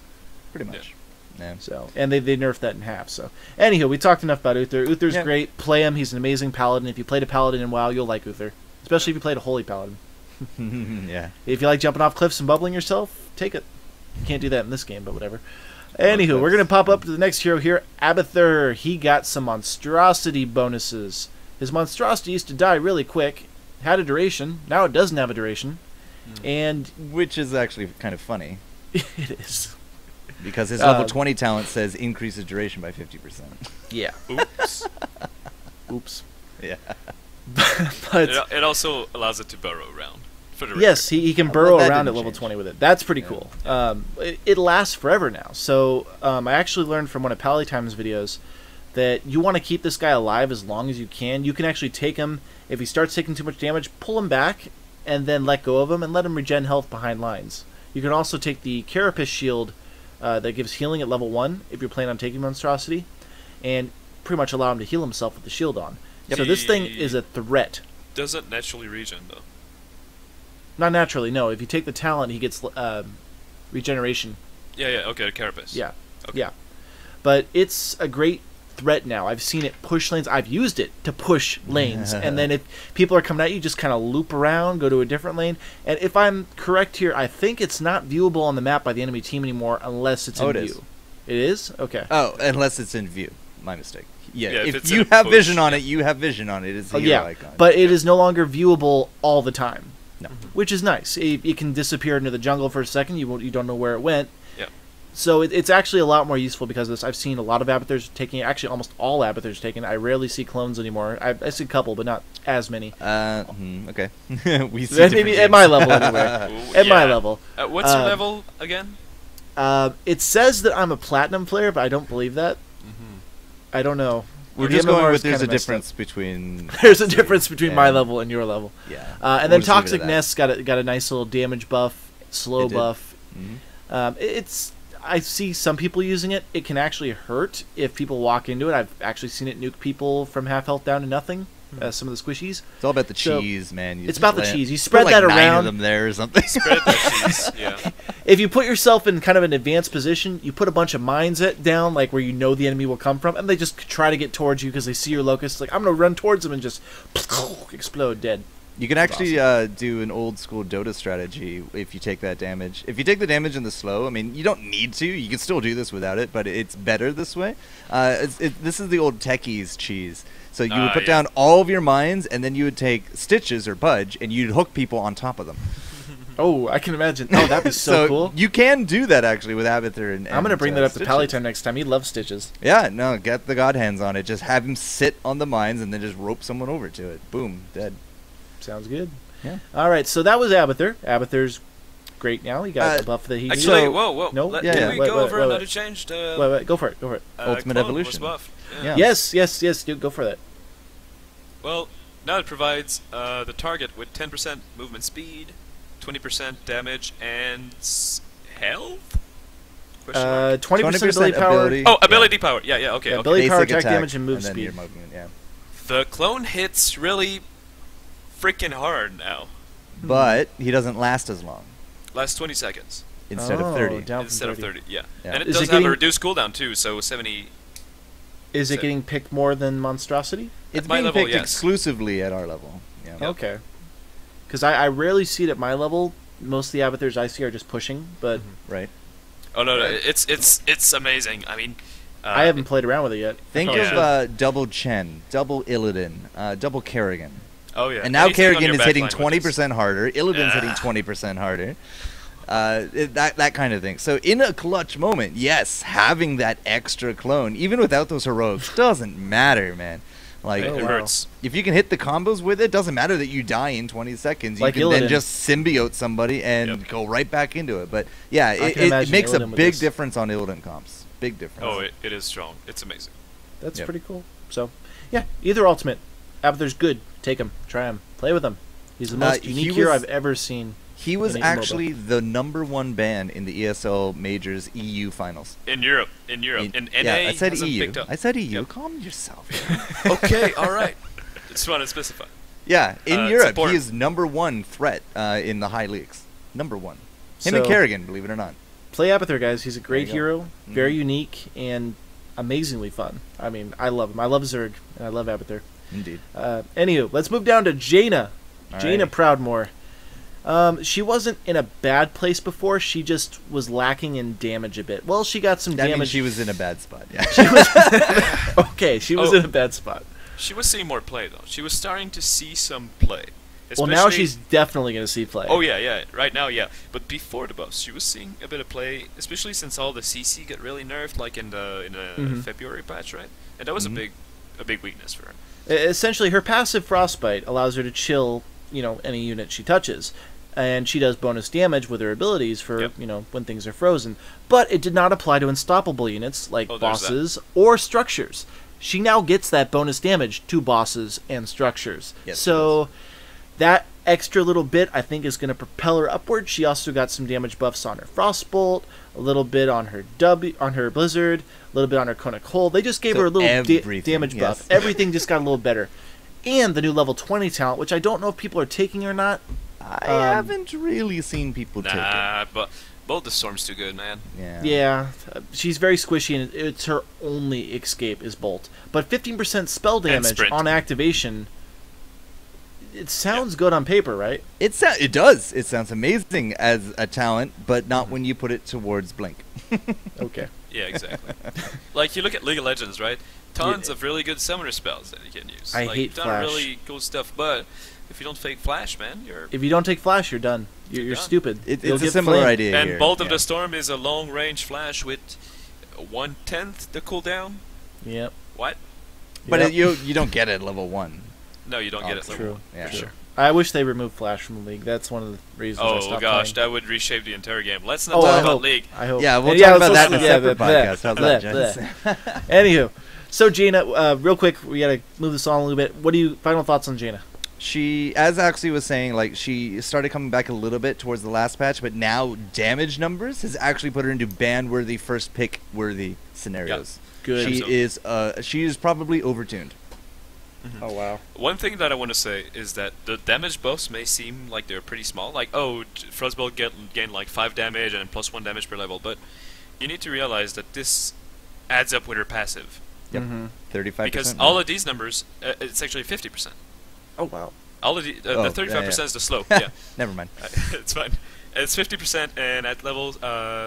Pretty much. Yeah. So and they nerfed that in half. So anywho, we talked enough about Uther. Uther's Yeah. great. Play him. He's an amazing paladin. If you played a paladin in WoW, you'll like Uther, especially if you played a holy paladin. Yeah. If you like jumping off cliffs and bubbling yourself, take it. You can't do that in this game, but whatever. Anywho, we're going to pop up to the next hero here, Abathur. He got some monstrosity bonuses. His monstrosity used to die really quick, had a duration. Now it doesn't have a duration. And Which is actually kind of funny, it is. because his level Um, 20 talent says increases duration by 50%. Yeah. Oops. Oops. Yeah. But it also allows it to burrow around. For the yes, he can Well, burrow that around didn't at level change. 20 with it. That's pretty Yeah. cool. It lasts forever now. So I actually learned from one of Pallytime's videos that you want to keep this guy alive as long as you can. You can actually take him, if he starts taking too much damage, pull him back, and then let go of him and let him regen health behind lines. You can also take the Carapace shield that gives healing at level 1 if you're planning on taking Monstrosity, and pretty much allow him to heal himself with the shield on. Yep. So this thing is a threat. Doesn't naturally regen though. Not naturally, no. If you take the talent, he gets regeneration. Yeah. Okay. Carapace. Yeah, Okay. yeah. But it's a great threat now. I've seen it push lanes. I've used it to push lanes. And then if people are coming at you, just kind of loop around, go to a different lane. And if I'm correct here, I think it's not viewable on the map by the enemy team anymore unless it's in Oh, it view. is. It is? Okay. Oh, unless it's in view. My mistake. Yeah, Yeah, if if it's you in have push, vision on yeah. it, you have vision on it. It's the Oh, hero yeah, icon. but it is no longer viewable all the time, No. which is nice. It can disappear into the jungle for a second. You don't know where it went. Yeah. So it's actually a lot more useful because of this. I've seen a lot of Abathurs taking it. Actually, almost all Abathurs taken it. I rarely see clones anymore. I see a couple, but not as many. Okay. We see Maybe different at my things. level, anyway. Ooh, At my yeah. level. What's your Um, level again? It says that I'm a platinum player, but I don't believe that. I don't know. We're The just MMR going is with there's kinda a messed difference between. There's a difference between my and- level and your level. Yeah. And We'll then just leave it Toxic at that. Nest got a nice little damage buff, slow It did. buff. Mhm. It's I see some people using it. It can actually hurt if people walk into it. I've actually seen it nuke people from half health down to nothing. Some of the squishies. It's all about the So, cheese, man. it's about the land- cheese. You put spread like that 9 around. of them there or something. Spread that cheese. Yeah. If you put yourself in kind of an advanced position, you put a bunch of mines down, like where you know the enemy will come from, and they just try to get towards you because they see your locust. Like, I'm going to run towards them and just explode dead. You can actually do an old school Dota strategy if you take that damage. If you take the damage in the slow, I mean, you don't need to. You can still do this without it, but it's better this way. This is the old techies cheese. So you would put yeah. down all of your mines, and then you would take stitches or budge, and you'd hook people on top of them. Oh, I can imagine. Oh, that'd be so cool. You can do that actually with Abathur and I'm going to bring that up to Stitches. Pally time next time. He loves stitches. Yeah, no, get the god hands on it. Just have him sit on the mines and then just rope someone over to it. Boom, dead. Sounds good. Yeah. All right, so that was Abathur. Abathur's great now. He got the buff that he needs. Actually, So- whoa. No? Can we Wait, go over wait, another wait. change? Wait, go for it. Go for it. Ultimate Clone Evolution. Was buffed. Yeah. Yes, dude, go for that. Well, now it provides the target with 10% movement speed, 20% damage, and health? Question mark? 20% ability power. ability. Oh, ability power. Yeah, okay. Yeah, okay. ability power, Basic attack damage, and move then speed. your movement, yeah. The clone hits really freaking hard now. But he doesn't last as long Last 20 seconds instead of 30. Down from instead of 30. Yeah. Yeah. And it Is does it have a getting- reduced cooldown too, so 70. Is it So- getting picked more than Monstrosity? It's my being level, picked yes. exclusively at our level. Yeah. Yep. Okay. Because I rarely see it at my level. Most of the Abathurs I see are just pushing, but Right. Oh no, it's amazing. I mean, I haven't played around with it yet. Think Oh, of yeah. double Chen, double Illidan, double Kerrigan. Oh yeah. And now Anything on Kerrigan your is hitting backline with 20% harder. Illidan's hitting Yeah. 20% harder. That kind of thing. So in a clutch moment, yes, having that extra clone, even without those heroics, doesn't matter, man. Like, It Oh, wow. hurts. if you can hit the combos with it, doesn't matter that you die in 20 seconds. You Like can Illidan. then just symbiote somebody and Yep. go right back into it. But yeah, I can it imagine makes a Illidan with big this. difference on Illidan comps. Big difference. Oh, it is strong. It's amazing. That's Yep. pretty cool. So, yeah, either ultimate. Abathur's good. Take him. Try him. Play with him. He's the most he unique hero was- I've ever seen. He was in a MOBA. actually the #1 ban in the ESL Majors EU finals. In Europe. In NA, yeah, I said hasn't EU. picked up. I said EU. Yep. Calm yourself. Okay, all right. Just want to specify. Yeah, in It's Europe, important. he is #1 threat in the high leagues. #1. Him So- and Kerrigan, believe it or not. Play Abathur, guys. He's a great you go. hero, very Mhm. unique, and amazingly fun. I mean, I love him. I love Zerg, and I love Abathur. Indeed. Anywho, let's move down to Jaina. All Jaina right. Proudmoore. She wasn't in a bad place before. She just was lacking in damage a bit. Well, she got some That damage. means she was in a bad spot. Yeah. Okay, she was Oh. in a bad spot. She was seeing more play though. She was starting to see some play. Well, now Especially- she's definitely going to see play. Oh yeah. Right now, yeah. But before the buffs, she was seeing a bit of play, especially since all the CC got really nerfed, like in the Mhm. February patch, right? And that was Mhm. a big weakness for her. Essentially, her passive Frostbite allows her to chill, any unit she touches. And she does bonus damage with her abilities for, Yep. when things are frozen. But it did not apply to unstoppable units like Oh, there's that. bosses or structures. She now gets that bonus damage to bosses and structures. Yes, So that extra little bit, I think, is going to propel her upward. She also got some damage buffs on her Frostbolt, a little bit on her on her Blizzard, a little bit on her Conic Hole. They just gave So her a little everything, damage yes. buff. Everything just got a little better. And the new level 20 talent, which I don't know if people are taking or not. I haven't really seen people take it. Nah, but Bolt the Storm's too good, man. Yeah. Yeah, she's very squishy, and it's her only escape is Bolt. But 15% spell damage Sprint. on activation, it sounds good on paper, right? It does. It sounds amazing as a talent, but not when you put it towards Blink. Okay. Yeah, exactly. Like you look at League of Legends, right? Tons Yeah. of really good summoner spells that you can use. I like, hate done Flash. really cool stuff, but if you don't fake Flash, man, you're. If you don't take Flash, you're done. You're done. stupid. It's You'll a get similar flamed. idea And here. Bolt of yeah. the Storm is a long range Flash with 1/10 the cooldown. Yep. What? But Yep. you don't get it at level 1. No, you don't get Oh, it. true. Level one, Yeah. for sure. I wish they removed Flash from the league. That's one of the reasons I Oh stopped gosh, playing. that would reshape the entire game. Let's not Oh, talk I about hope. League. I hope. Yeah, we'll And talk let's about that in a listen- separate bleh, podcast. How's that, bleh, Jens? Anywho, so Jaina, real quick, we gotta move this on a little bit. What do you final thoughts on Jaina? She, as Axie was saying, like she started coming back a little bit towards the last patch, but now damage numbers has actually put her into ban-worthy, first pick-worthy scenarios. Good. She is probably overtuned. Oh wow. One thing that I want to say is that the damage buffs may seem like they're pretty small. Like, oh, Frostbolt gain like 5 damage and plus 1 damage per level, but you need to realize that this adds up with her passive. Yep. 35%. Because all of these numbers, it's actually 50%. Oh wow. All of the 35% is the slope. Yeah, Never mind. it's fine. It's 50%, and at level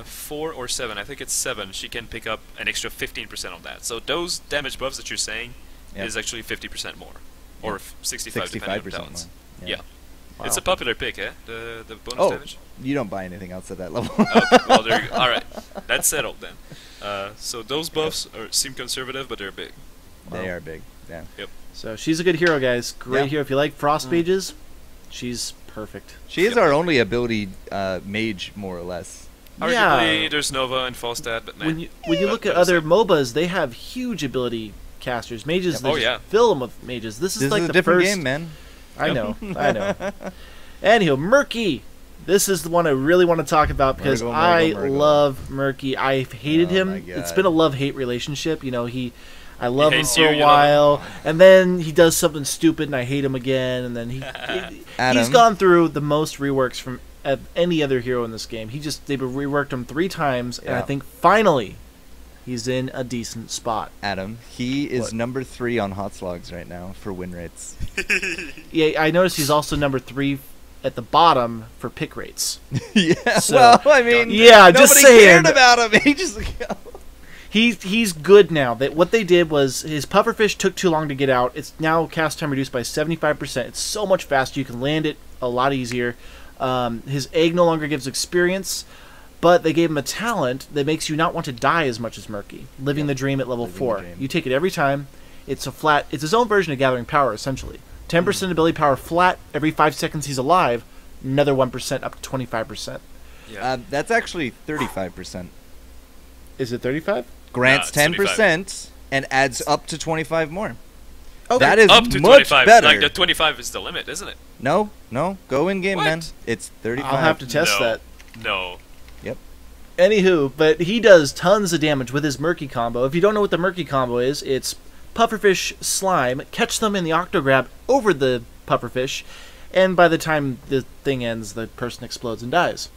4 or 7, I think it's 7, she can pick up an extra 15% on that. So those damage buffs that you're saying is actually 50% more, or 65 depending on talents. more. Yeah. Wow. It's a popular pick, eh? The bonus damage. You don't buy anything else at that level. Okay, well, there you go. All right, that's settled then. So those buffs seem conservative, but they're big. They are big. Yeah. Yep. So she's a good hero, guys. Great Yeah. hero. If you like frost mages, she's perfect. She is our only ability mage, more or less. Arguably, there's Nova and Falstad, but When you look at other MOBAs, they have huge ability casters. Mages, they just fill them with mages. This is like a the different first game, man. I know. Anyhow, Murky. This is the one I really want to talk about because Murgle. love Murky. I hated him. It's been a love-hate relationship. You know, I love him for a while, and then he does something stupid, and I hate him again. And then he's gone through the most reworks from any other hero in this game. They've reworked him 3 times, and I think finally he's in a decent spot. Adam, he is number 3 on Hot Slogs right now for win rates. Yeah, I noticed he's also number 3 at the bottom for pick rates. Yeah, So, well, I mean, yeah, just saying. Nobody cared about him. He just... He's good now. What they did was his pufferfish took too long to get out. It's now cast time reduced by 75%. It's so much faster. You can land it a lot easier. His egg no longer gives experience, but they gave him a talent that makes you not want to die as much as Murky. Living the Dream at level 4. You take it every time. It's his own version of Gathering Power, essentially. 10% ability power flat every 5 seconds he's alive. Another 1% up to 25%. Yeah. That's actually 35%. Is it 35? Grants No, 10% and adds up to 25 more. Okay. That is up to much 25. better. Like the 25 is the limit, isn't it? No, go in game, What? man. It's 35. I'll have to test that. No. Yep. Anywho, but he does tons of damage with his Murky combo. If you don't know what the Murky combo is, it's Pufferfish Slime, catch them in the Octograb over the Pufferfish, and by the time the thing ends, the person explodes and dies.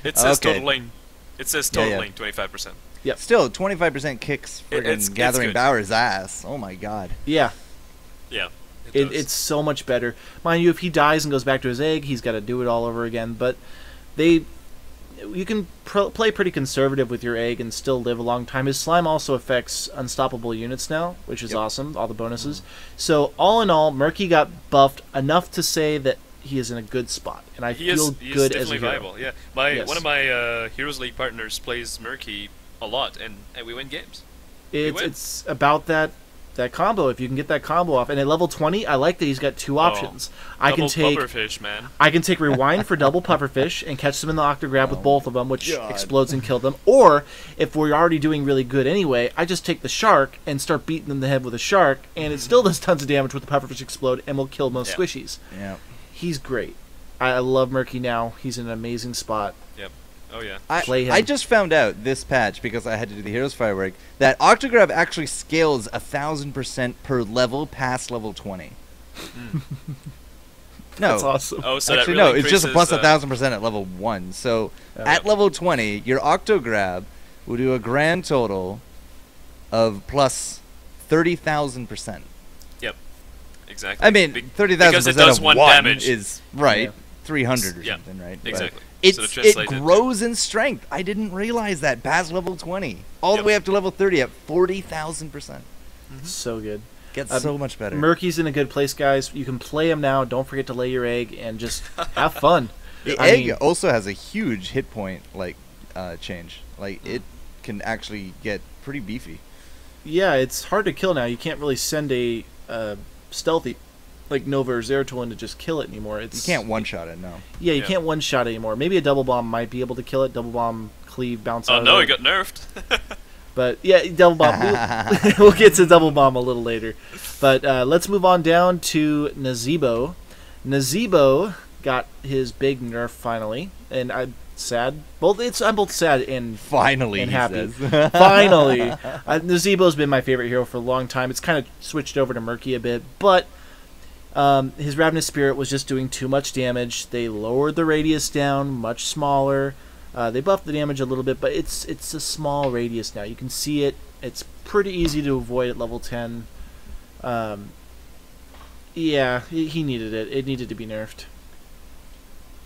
It says Okay. totaling. It says Yeah, totaling 25%. Yep. Still, 25% kicks It's friggin' Gathering good. Bower's ass. Oh my god. Yeah, Yeah. It does. it's so much better. Mind you, if he dies and goes back to his egg, he's got to do it all over again. But you can play pretty conservative with your egg and still live a long time. His slime also affects unstoppable units now, which is awesome, all the bonuses. So all in all, Murky got buffed enough to say that he is in a good spot, and I feel good as a hero. viable. Yeah, one of my Heroes League partners plays Murky a lot, and we win games. It's about that combo. If you can get that combo off, and at level 20, I like that he's got 2 options. I can take pufferfish, man. I can take rewind for double pufferfish and catch them in the Octograb with both of them, which explodes and kill them. Or if we're already doing really good anyway, I just take the shark and start beating them in the head with a shark, and it still does tons of damage with the pufferfish explode, and will kill most squishies. Yeah. He's great. I love Murky now. He's in an amazing spot. Yep. Oh yeah. Play him. I just found out this patch, because I had to do the Heroes Firework, that Octograb actually scales 1,000% per level past level 20. No. That's awesome. Oh, so Actually, that really no, it's just a plus increases, 1,000% at level 1. So at level 20, your Octograb will do a grand total of plus 30,000%. Yep. Exactly. I mean, 30,000% because it does of 1 1 damage. is, right, Yeah. 300 or Yeah, something, right? But exactly. It's, So to it translate it- grows in strength. I didn't realize that past level 20. All the way up to level 30 at 40,000%. So good. Gets so much better. Murky's in a good place, guys. You can play him now. Don't forget to lay your egg and just have fun. The I egg mean- also has a huge hit point change. Like it can actually get pretty beefy. Yeah, it's hard to kill now. You can't really send a stealthy like Nova or Zeratul in to just kill it anymore. You can't one-shot it, no. Yeah, you can't one-shot it anymore. Maybe a double bomb might be able to kill it. Double bomb, cleave, bounce out. Oh no, he got nerfed. But yeah, double bomb. We'll get to double bomb a little later. But let's move on down to Nazeebo. Nazeebo got his big nerf finally, and I'm sad. I'm both sad and finally and happy. Says. Finally, Nazeebo's been my favorite hero for a long time. It's kind of switched over to Murky a bit, but his Ravenous Spirit was just doing too much damage. They lowered the radius down, much smaller. They buffed the damage a little bit, but it's a small radius now. You can see it. It's pretty easy to avoid at level 10. Yeah, he needed it. It needed to be nerfed.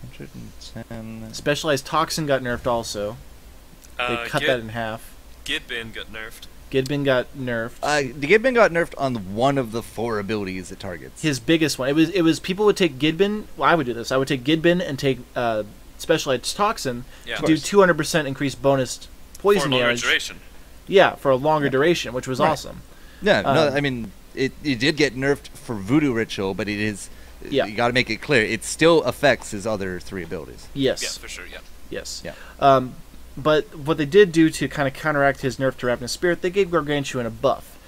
110. Specialized Toxin got nerfed also. They cut that in half. Gidbin got nerfed. Gidbin got nerfed. The Gidbin got nerfed on one of the 4 abilities it targets. His biggest one. It was people would take Gidbin. Well, I would do this. I would take Gidbin and take Specialized Toxin to do 200% increased bonus poison damage. Duration. Yeah, for a longer duration, which was awesome. Yeah, no, I mean, it did get nerfed for Voodoo Ritual, but it is... Yeah. You got to make it clear. It still affects his other 3 abilities. Yes. Yeah, for sure, yeah. Yes. Yeah. But what they did do to kind of counteract his nerf to Ravenous Spirit, they gave Gargantuan a buff.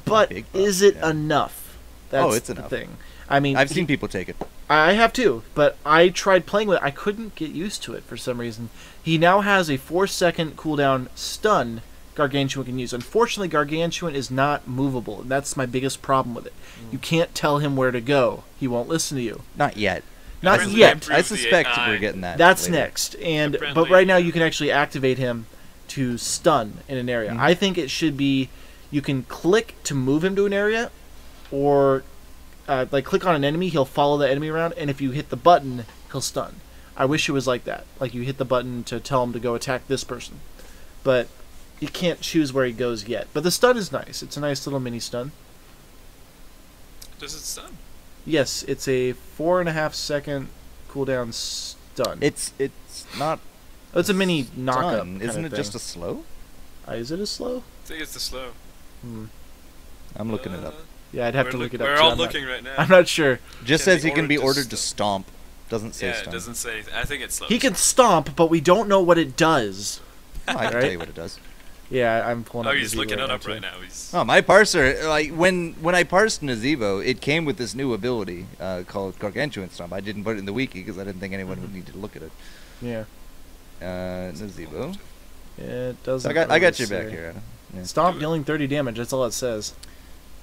But buff, is it enough? That's it's the enough. thing. I mean, I've seen people take it. I have too, but I tried playing with it. I couldn't get used to it for some reason. He now has a 4-second cooldown stun Gargantuan can use. Unfortunately, Gargantuan is not movable, and that's my biggest problem with it. You can't tell him where to go. He won't listen to you. Not yet. Not Apparently yet. I suspect we're getting that. That's later. next. But Apparently, right now you can actually activate him to stun in an area. I think it should be you can click to move him to an area, or like click on an enemy, he'll follow the enemy around, and if you hit the button, he'll stun. I wish it was like that. Like you hit the button to tell him to go attack this person. But you can't choose where he goes yet. But the stun is nice. It's a nice little mini stun. Does it stun? Yes, it's a 4.5 second cooldown stun. It's not. Oh, it's a mini knockup. Stun. Isn't it just a slow? Is it a slow? I think it's the slow. I'm looking it up. Yeah, I'd have to look it up. We're too. all I'm not- looking right now. I'm not sure. Just Can says be he can be ordered to ordered to stomp. Doesn't say Yeah, stun. it doesn't say anything. I think it's slow. He can stomp, but we don't know what it does. Oh, I can Right? tell you what it does. Yeah, I'm pulling Oh, up he's Nazeebo looking it up too. right now. He's Oh, my parser, like when I parsed Nazeebo, it came with this new ability called Gargantuan Stomp. I didn't put it in the wiki because I didn't think anyone would need to look at it. Yeah. Nazeebo. It doesn't. I got really you say. back here, Adam. Yeah. Stomp dealing 30 damage. That's all it says.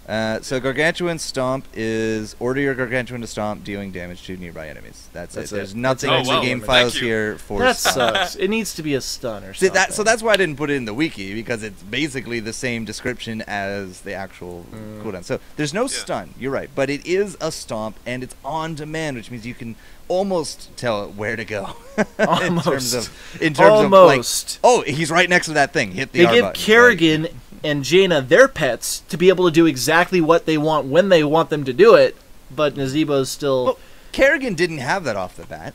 So Gargantuan Stomp is order your Gargantuan to stomp, dealing damage to nearby enemies. That's it. There's nothing Oh, in the wow. game Thank files you. here for That stomp. sucks. It needs to be a stun or See, something. so that's why I didn't put it in the wiki, because it's basically the same description as the actual cooldown. So there's no stun, you're right, but it is a stomp, and it's on demand, which means you can almost tell it where to go. Almost. in terms Almost. of like, oh, he's right next to that thing. Hit the They R give button. Kerrigan and Jaina their pets to be able to do exactly what they want when they want them to do it, but Nazeebo's still... Well, Kerrigan didn't have that off the bat.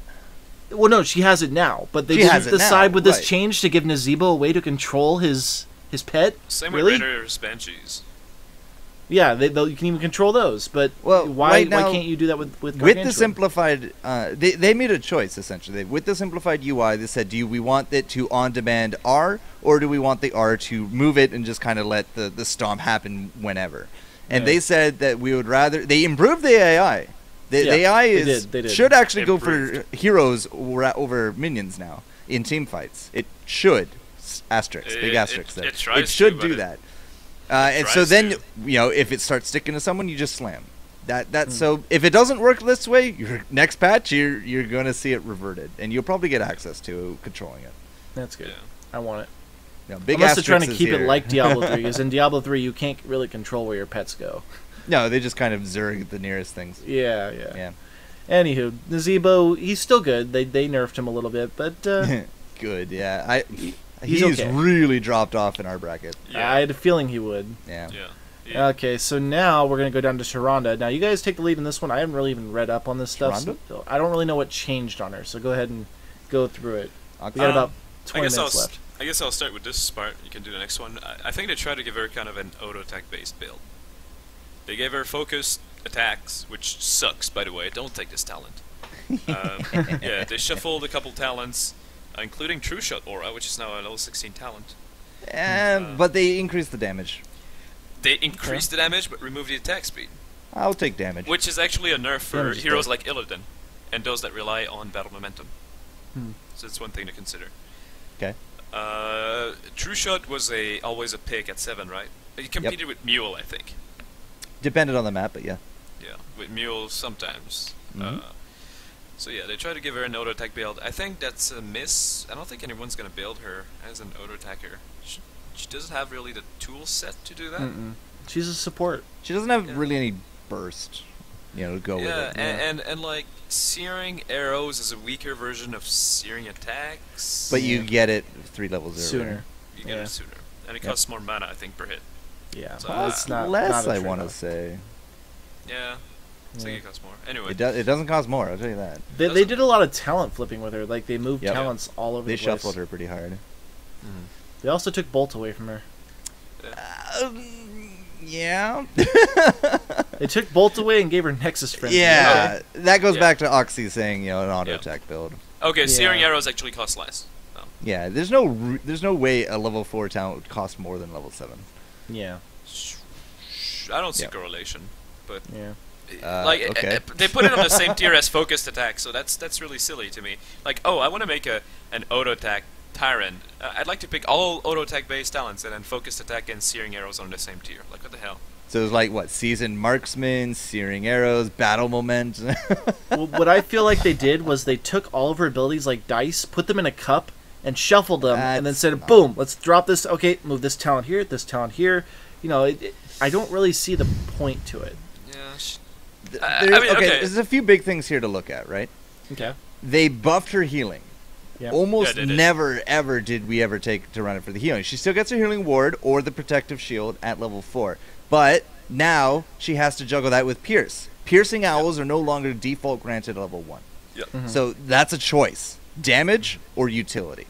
Well, no, she has it now, but they She didn't has it now, decide with this right. change to give Nazeebo a way to control his pet. same Really? with Raiders Banshees. Yeah, you can even control those, but Well, why right now, can't you do that with With the Gargantuan? simplified, they made a choice essentially. With the simplified UI, they said, do we want it to on-demand R, or do we want the R to move it and just kind of let the stomp happen whenever? And Yeah. they said that we would rather. They improved the AI. The Yeah, AI they did. should actually go Improved. for heroes over minions now in team fights. It should asterisk, big asterisk. there. it tries should to, do but that. And so tries then, to. if it starts sticking to someone, you just slam. So if it doesn't work this way, your next patch you're gonna see it reverted, and you'll probably get access to controlling it. That's good. Yeah. I want it. Big Unless they're trying to asterisk keep is it here. like Diablo 3, because in Diablo 3 you can't really control where your pets go. No, they just kind of zerg the nearest things. Yeah. Yeah. Anywho, Nazeebo, he's still good. They nerfed him a little bit, but Good. Yeah. He's He's okay. really dropped off in our bracket. Yeah. I had a feeling he would. Yeah. Yeah. Okay, so now we're going to go down to Tyrande. Now, you guys take the lead in this one. I haven't really even read up on this stuff. Tyrande? So I don't really know what changed on her, so go ahead and go through it. We got Um, about 20 minutes left. I guess I'll start with this part. You can do the next one. I think they tried to give her kind of an auto attack based build. They gave her focus attacks, which sucks, by the way. Don't take this talent. Yeah, they shuffled a couple talents, including True Shot Aura, which is now a level 16 talent. But they increased the damage. They increased the damage, but removed the attack speed. I'll take damage. Which is actually a nerf for Damage is heroes good. like Illidan, and those that rely on battle momentum. Hmm. So it's one thing to consider. Okay. True Shot was always a pick at 7, right? He competed with Mule, I think. Depended on the map, but yeah. Yeah, with Mule sometimes. Mhm. So yeah, they try to give her an auto attack build. I think that's a miss. I don't think anyone's gonna build her as an auto attacker. She doesn't have really the tool set to do that. Mm-mm. She's a support. She doesn't have Yeah. really any burst, to go with Yeah, it. and like searing arrows is a weaker version of searing attacks. But you get it 3 levels earlier. Sooner. You get Yeah. it sooner, and it Yep. costs more mana, I think, per hit. Yeah. So, It's not Less, not a I want to trade-off. say. Yeah, I think Yeah. it costs more. Anyway, It doesn't cost more, I'll tell you that. They did a lot of talent flipping with her. Like they moved Yep. talents all over They the place. shuffled her pretty hard. They also took Bolt away from her. Yeah. They took Bolt away and gave her Nexus Frenzy. Yeah, that goes Yeah. back to Oxy saying, an auto Yeah. attack build. okay, Yeah. searing arrows actually cost less. Oh. Yeah, there's no way a level 4 talent would cost more than level 7. Yeah. I don't see Yep. correlation, but Yeah. Okay. they put it on the same tier as focused attack, so that's really silly to me. Like, oh, I want to make an auto attack Tyrande. I'd like to pick all auto attack based talents and then focused attack and searing arrows on the same tier. Like, what the hell? So it was like, what, seasoned marksman, searing arrows, battle moment. Well, what I feel like they did was they took all of her abilities like dice, put them in a cup, and shuffled them, and then That's said, not- "Boom, let's drop this. Okay, move this talent here, this talent here." I don't really see the point to it. Yeah. Okay, there's a few big things here to look at, right? Okay. They buffed her healing. Yeah. Almost Yeah, they did. never, ever did we ever take Tyrande for the healing. She still gets her healing ward or the protective shield at level 4. But now she has to juggle that with Pierce. Piercing owls are no longer default granted at level 1. Yep. Mhm. So that's a choice. Damage or utility.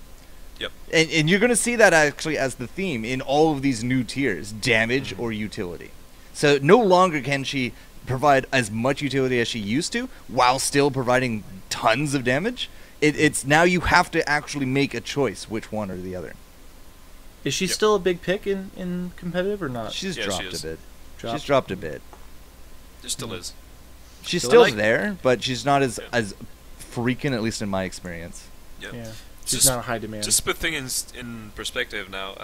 Yep. And you're going to see that actually as the theme in all of these new tiers. Damage or utility. So no longer can she provide as much utility as she used to while still providing tons of damage. It's now you have to actually make a choice which one or the other. Is she Yep. still a big pick in competitive or not? She's Yeah, she dropped is. a bit. Dropped. She's dropped a bit. There still is. She's So still like- there, but she's not as Yeah. as freaking, at least in my experience. Yep. Yeah. She's Just- not a high demand. Just to put things in perspective now,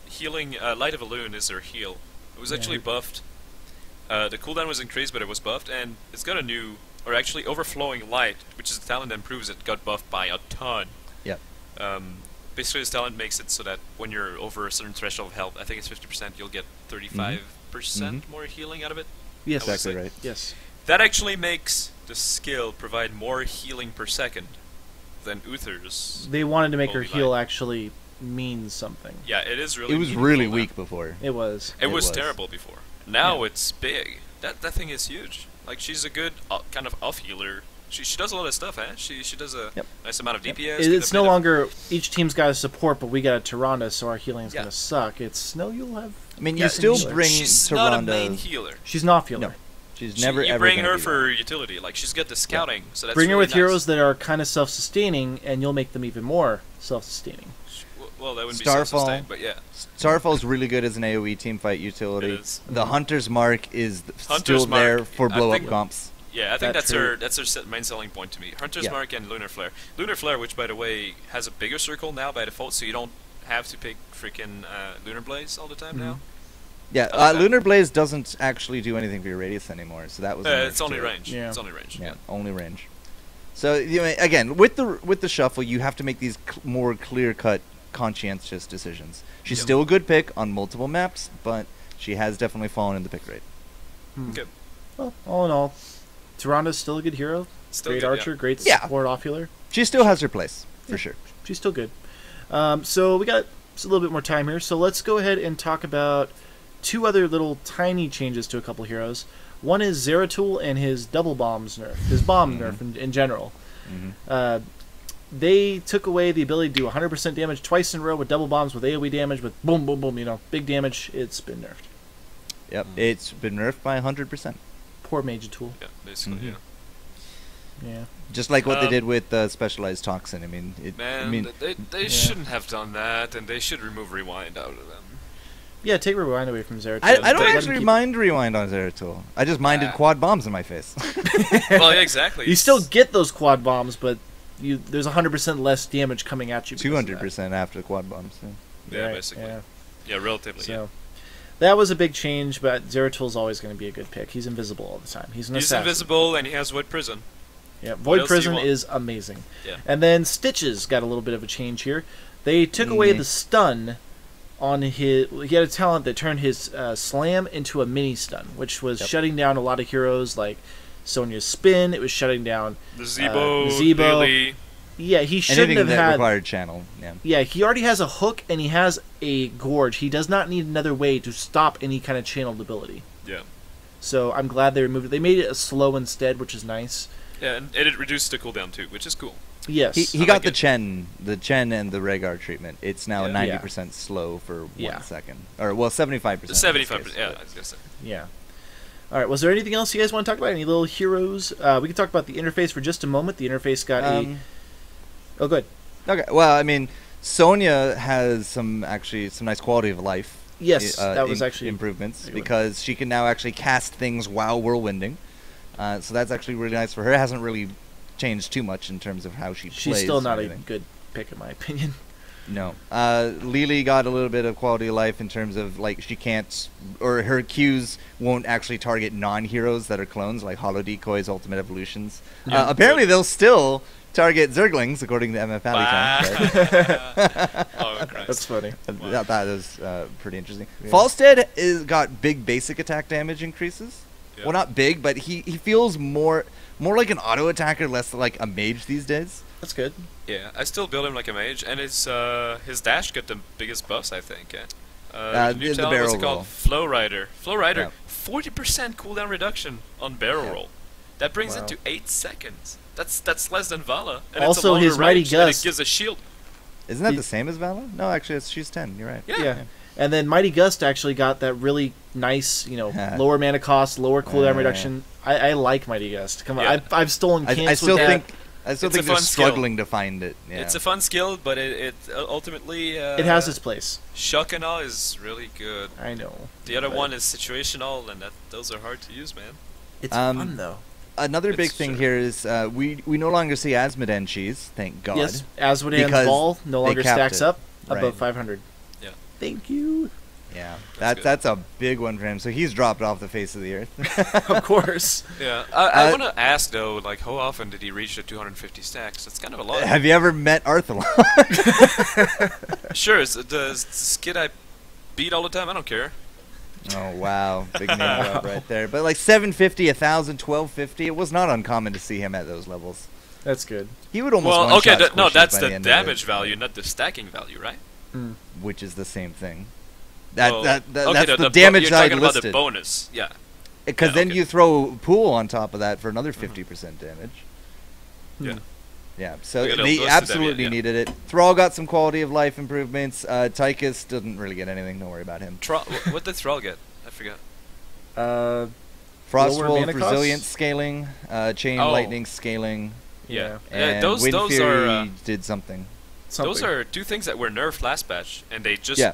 healing Light of a Loon is her heal. It was Yeah. actually buffed. The cooldown was increased, but it was buffed, and it's got a new, or actually Overflowing Light, which is the talent that improves it, got buffed by a ton. Yep. Basically, this talent makes it so that when you're over a certain threshold of health, I think it's 50%, you'll get 35% more healing out of it. Yes. I would Exactly say. right. Yes. That actually makes the skill provide more healing per second than Uther's. They wanted to make her Holy heal light. actually mean something. Yeah, it is really. It was meaningful really now. weak before. It was. It It was was. terrible before. Now Yeah. it's big. That thing is huge. Like, she's a good kind of off healer. She does a lot of stuff, eh? She does a Yep. nice amount of DPS. It's no longer each team's got a support, but we got a Tyrande, so our healing is Yeah. gonna suck. It's no, you'll have. I mean, Yeah, you still she's- bring She's not a main Tyrande. healer. She's an off healer. No, she's never you ever. bring gonna her be for that. utility. Like, she's got the scouting, so that's Bring her really with nice. heroes that are kind of self-sustaining, and you'll make them even more self-sustaining. Well, that wouldn't be Starfall. self-sustained, but yeah. Starfall's really good as an AoE teamfight utility. It is. The Hunter's Mark is Hunter's still there Mark, for I blow up think- comps. Yeah, I think That trait. that's her main selling point to me. Hunter's Yeah. Mark and Lunar Flare. Lunar Flare, which by the way has a bigger circle now by default, so you don't have to pick freaking Lunar Blaze all the time now. Yeah, I like that. Lunar Blaze doesn't actually do anything for your radius anymore, so that was. a nerf It's only to it. range. Yeah. It's only range. Yeah, only range. So again, with the shuffle, you have to make these more clear-cut, conscientious decisions. She's Yep. still a good pick on multiple maps, but she has definitely fallen in the pick rate. Okay. Well, all in all, Tyrande's still a good hero. Still Great good, archer, yeah. great Yeah. support off healer. She still has her place for sure. She's still good. So we got a little bit more time here. So let's go ahead and talk about two other little tiny changes to a couple heroes. One is Zeratul and his double bombs nerf, his bomb nerf in general. Mhm. They took away the ability to do 100% damage twice in a row with double bombs with AoE damage with boom, boom, boom. Big damage. It's been nerfed. Yep, it's been nerfed by 100%. Poor Mage Tool. Yeah, basically, Mhm. Yeah. Just like what they did with Specialized Toxin. I mean, they shouldn't have done that, and they should remove Rewind out of them. Yeah, take Rewind away from Zeratul. I don't Let him actually keep- mind Rewind on Zeratul. I just minded quad bombs in my face. Well, yeah, exactly. You still get those quad bombs, but there's 100% less damage coming at you. because of that. 200% after the quad bombs. Yeah. Yeah, Right, basically. Yeah. Yeah, relatively. So that was a big change, but Zeratul's always going to be a good pick. He's invisible all the time. He's an He's assassin. invisible, and he has Void Prison. Yeah, What Void else do you Prison want? is amazing. Yeah. And then Stitches got a little bit of a change here. They took away the stun on his. He had a talent that turned his slam into a mini stun, which was shutting down a lot of heroes like Sonya's spin. It was shutting down Nazeebo, Billy. Yeah, he shouldn't Anything have that had. required channel. Yeah. Yeah, he already has a hook and he has a gorge. He does not need another way to stop any kind of channeled ability. Yeah. So I'm glad they removed it. They made it a slow instead, which is nice. Yeah, and it reduced the cooldown too, which is cool. Yes. He I got like the it. Chen and the Rhaegar treatment. It's now Yeah. 90% slow for Yeah. 1 second. Or, well, 75%. 75%. Yeah, I was gonna say. Yeah. All right. Was there anything else you guys want to talk about? Any little heroes? We can talk about the interface for just a moment. The interface got a. Oh, good. Okay, well, I mean, Sonya has some nice quality of life. Yes, that was actually improvements good. because she can now actually cast things while whirlwinding. So that's actually really nice for her. It hasn't really changed too much in terms of how she plays. She's still not or a anything. good pick, in my opinion. No. Lily got a little bit of quality of life in terms of, like, she can't, or her Qs won't actually target non-heroes that are clones, like Holo Decoys, Ultimate Evolutions. Yeah. Apparently they'll still target Zerglings, according to MF Alley. Oh, Christ. That's funny. That is pretty interesting. Yeah. Falstad got big basic attack damage increases. Yeah. Well, not big, but he feels more like an auto attacker, less like a mage these days. That's good. Yeah, I still build him like a mage, and his dash got the biggest buffs, I think. Yeah. The New talent, barrel what's it called? roll. Flow Rider. Flow Rider, Yeah. 40% cooldown reduction on barrel Yeah. roll. That brings Wow. it to 8 seconds. That's less than Valla. And Also, it's a longer his Mighty range, and it Gust- gives a shield. Isn't that He- the same as Valla? No, actually, she's 10. You're right. Yeah. And then Mighty Gust actually got that really nice, lower mana cost, lower cooldown Yeah. reduction. I like Mighty Gust. Come on, Yeah. I've stolen camps I still with think that. I still It's a think they're fun skill. struggling to find it. Yeah. It's a fun skill, but it ultimately... It has its place. Shock and Awe is really good. I know. The other But one is situational, and those are hard to use, man. It's Um, fun though. Another big It's thing true. here is we no longer see Azmodan cheese, thank God. Yes, Azmodan's because ball no they longer capped stacks it. up Right. above 500. Yeah. Thank you. Yeah, That's that's a big one for him. So he's dropped off the face of the earth. Of course. Yeah, I want to ask though, like, how often did he reach the 250 stacks? That's kind of a lot. Have you ever met Arthalon? Sure, it's the skid I beat all the time. I don't care. Oh wow, big name drop right there. But like 750, 1,000, 1250, it was not uncommon to see him at those levels. That's good. He would almost Well, one-shot okay, no, squishies that's by the end of damage it, value, not the stacking value, right? which is the same thing. Well, That's okay, the damage you're that I talking about the listed. bonus, yeah. Because Yeah, then okay. you throw pool on top of that for another 50% damage. Yeah. Yeah, so We got a they boost to absolutely that, yeah. needed it. Thrall got some quality of life improvements. Tychus doesn't really get anything. Don't worry about him. What did Thrall get? I forgot. Frost Lower Wolf, mana costs? resilience scaling, chain Oh. lightning scaling, Yeah, and those Wind are Fury did something. those are two things that were nerfed last patch, and they just Yeah,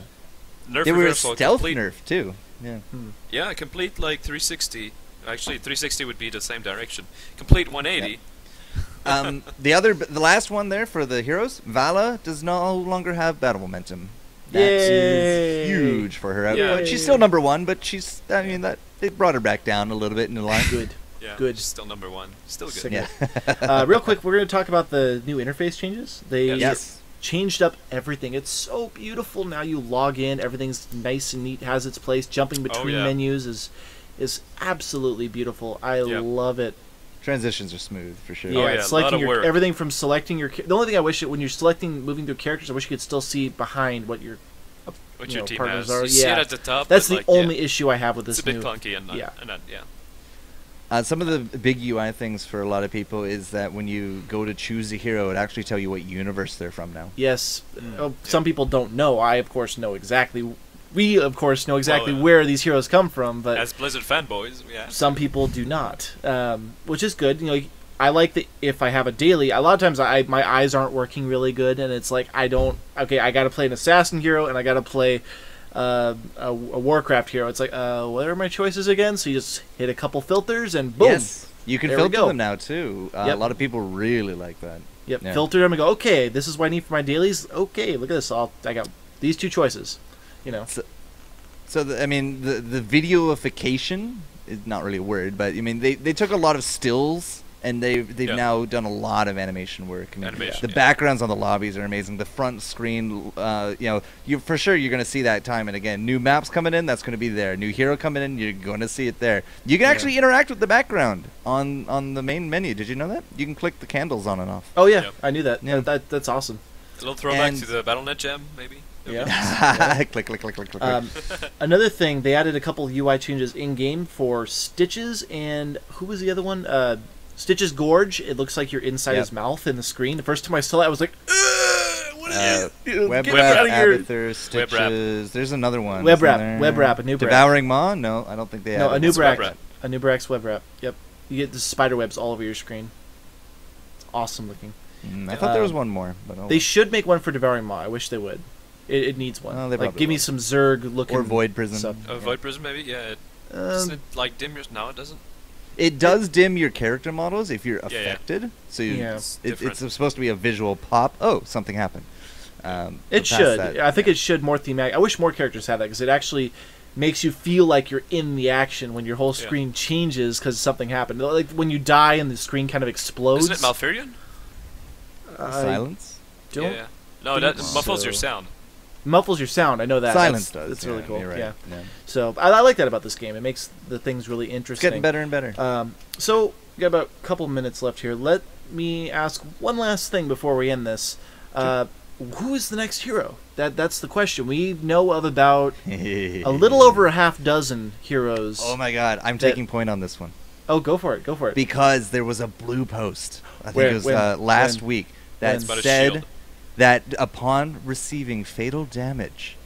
nerfed they were a reversal stealth complete. nerf too. Yeah. Yeah, complete like 360. Actually, 360 would be the same direction. Complete 180. The last one there for the heroes, Valla does no longer have battle momentum. That Yay. is huge for her. Yeah. But she's still number one, but they brought her back down a little bit in the line. Good. Yeah, Good. Still number one. Still good. Sick. Yeah. Real quick, we're going to talk about the new interface changes. They Yes. changed up everything. It's so beautiful now. You log in, everything's nice and neat, has its place. Jumping between yeah. menus is absolutely beautiful. I Yep. love it. Transitions are smooth for sure. Oh, yeah, a selecting lot of your work. everything from selecting your. The only thing I wish when you're selecting moving through characters, I wish you could still see behind what your What your team partners has. are. You see Yeah. it at the top. That's but, the like, only yeah, issue I have with it's this a bit new. clunky and not, yeah. Some of the big UI things for a lot of people is that when you go to choose a hero, it actually tell you what universe they're from now. Yes. Some people don't know. I of course know exactly we of course know exactly Well, where these heroes come from, but As Blizzard fanboys, yeah. some people do not, which is good. I like that if I have a daily, a lot of times my eyes aren't working really good, and it's like I got to play an assassin hero and I got to play a Warcraft hero. It's like, what are my choices again? So you just hit a couple filters and boom. Yes, you can There we filter go. them now too. A lot of people really like that. Yep, Yeah. filter them and go, okay, this is what I need for my dailies. Okay, look at this. I got these two choices. So I mean, the videoification is not really a word, but I mean they took a lot of stills and they've now done a lot of animation work. I mean, the backgrounds on the lobbies are amazing. The front screen, you're going to see that time and again. New maps coming in, that's going to be there. New hero coming in, you're going to see it there. You can actually interact with the background on the main menu. Did you know that? You can click the candles on and off. Oh yeah, Yep. I knew that. Yeah. That's awesome. A little throwback to the Battle.net gem, maybe? Yeah. Click, click, click, click, click. Another thing, they added a couple UI changes in game for Stitches and who was the other one? Stitch's Gorge. It looks like you're inside his mouth in the screen. The first time I saw that, I was like, what is it? Web Get Wrap, out of here. Abathur, Stitches. There's another one. Web isn't Wrap, there? Web Wrap, Anubarak. Devouring Maw? No, I don't think they have. No, It's Web Anubarak. Wrap. Anubarak's Web Wrap. Yep. You get the spider webs all over your screen. It's awesome looking. I thought there was one more, but They should make one for Devouring Maw. I wish they would. It needs one. Oh, they like, probably give me will. some Zerg looking or Void Prison. stuff. Void Prism, maybe? Yeah. Doesn't it, like, dim yours? No, it doesn't. It does dim your character models if you're Yeah, yeah. affected. So It's different. it's supposed to be a visual pop. Oh, something happened. It but past should. that, I think it should more thematic. I wish more characters had that because it actually makes you feel like you're in the action when your whole screen changes because something happened. Like when you die and the screen kind of explodes. Isn't it Malfurion? Silence. Don't Yeah. No, that think muffles so. your sound. Muffles your sound. I know that. Silence That's does. really cool. You're right. Yeah. Yeah. So I like that about this game. It makes the things really It's interesting. getting better and better. So we got about a couple minutes left here. Let me ask one last thing before we end this. Who is the next hero? That's the question. We know of about a little over a half dozen heroes. Oh my god, I'm taking point on this one. Oh, go for it. Go for it. Because there was a blue post, I think Where? it was When? last When? week, that It's about a said shield. that upon receiving fatal damage,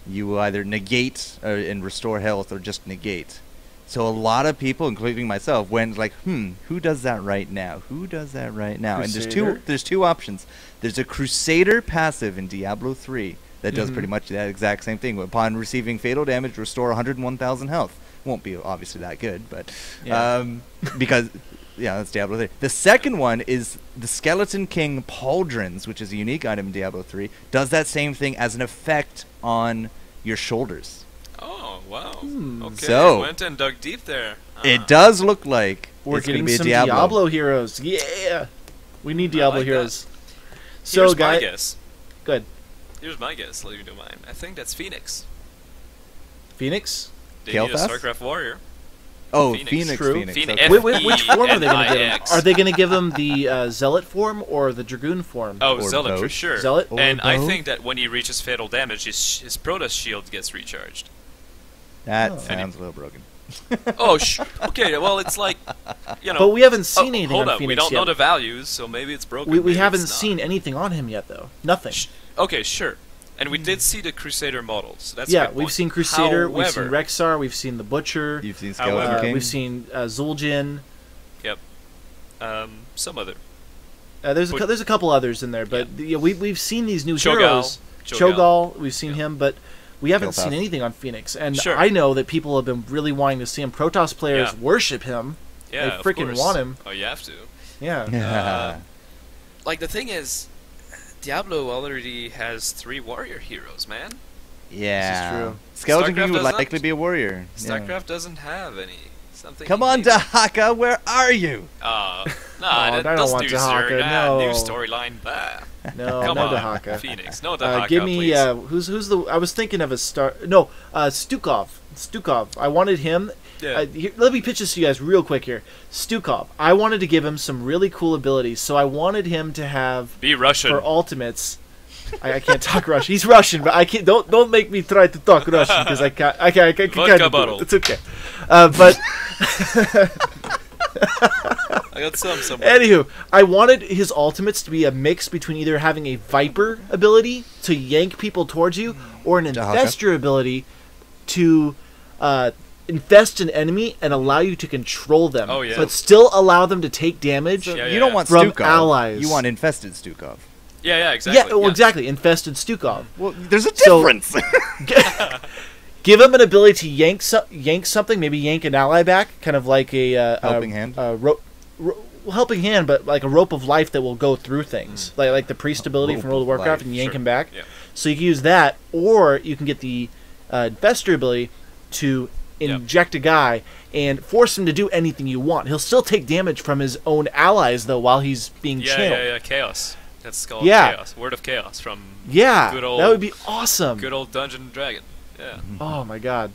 you will either negate and restore health or just negate. So a lot of people, including myself, went like, who does that right now? Who does that right now? Crusader? And there's two options. There's a Crusader passive in Diablo 3 that does pretty much that exact same thing. Upon receiving fatal damage, restore 101,000 health. Won't be obviously that good, but because that's Diablo 3. The second one is the Skeleton King Pauldrons, which is a unique item in Diablo 3. Does that same thing as an effect on your shoulders. Oh, wow. Okay, So- went and dug deep there. It does look like We're it's gonna getting be a some Diablo. heroes. Yeah. We need Diablo like that. heroes. So, Here's my guys. guess. Good. Here's my guess, let me do mine. I think that's Phoenix. Phoenix? They need a Kael'thas? StarCraft warrior. Oh, Phoenix. Phoenix. True. Phoenix. Phoenix. Okay. Which form are they going to give him? F-E-N-I-X. Are they going to give him the Zealot form or the Dragoon form? Oh, Or Zealot for both. sure. Zealot? And Or I both? think that when he reaches fatal damage, his Protoss shield gets recharged. That Oh. sounds a little broken. Oh, okay. Well, it's like, But we haven't seen anything hold on up. Phoenix We don't yet. know the values, so maybe it's broken. we maybe haven't it's not. seen anything on him yet, though. Nothing. Okay, sure. And we did see the Crusader models. That's a Yeah, good we've point. seen Crusader, we've seen However- Rexar, we've seen the Butcher, You've seen However- Skeleton King. we've seen Zul'jin. Yep. Some other. There's But- there's a couple others in there, but we've seen these new Cho'Gall. heroes. Cho'Gall. Cho'Gall, we've seen him, but we haven't Kael'thas. seen anything on Phoenix. And Sure. I know that people have been really wanting to see him. Protoss players Yeah. worship him. Yeah, They of freaking course. want him. Oh, you have to. Yeah. Yeah. Like, the thing is, Diablo already has 3 warrior heroes, man. Yeah. true. Skeleton StarCraft King would does not. likely be a warrior. Yeah. StarCraft doesn't have any. Something. Come on, Dahaka, where are you? Nah, I don't let's want do Dahaka, Zerg. no. New storyline. Bah. No, Come no on, Dahaka. Phoenix. No Dahaka, Give me please. who's the I was thinking of a star. No, Stukov. Stukov. I wanted him. Yeah. Let me pitch this to you guys real quick here. Stukov. I wanted to give him some really cool abilities, so I wanted him to have Be Russian. for ultimates. I can't talk Russian. He's Russian, but I can't. Don't make me try to talk Russian because I can't. I can't Vodka do bottle. it. It's okay. But I got some somewhere. Anywho, I wanted his ultimates to be a mix between either having a Viper ability to yank people towards you, or an Infestor ability to infest an enemy and allow you to control them. Oh, yeah. But still allow them to take damage So Yeah, you don't want from Stukov. allies. You want infested Stukov. Yeah, exactly. Yeah, well, exactly. Infested Stukov. Well, there's a So- difference. Give him an ability to yank something, maybe yank an ally back, kind of like a Helping hand? helping hand, but like a rope of life that will go through things, like the priest ability from Rope World of of Warcraft, life, and yank sure. him back. Yeah. So you can use that, or you can get the Investor ability to inject a guy and force him to do anything you want. He'll still take damage from his own allies though while he's being channeled. Yeah, Chaos. That's called Yeah. Chaos. Word of Chaos from Yeah, Good old- that would be awesome. good old Dungeon and Dragon. Yeah. Oh my god,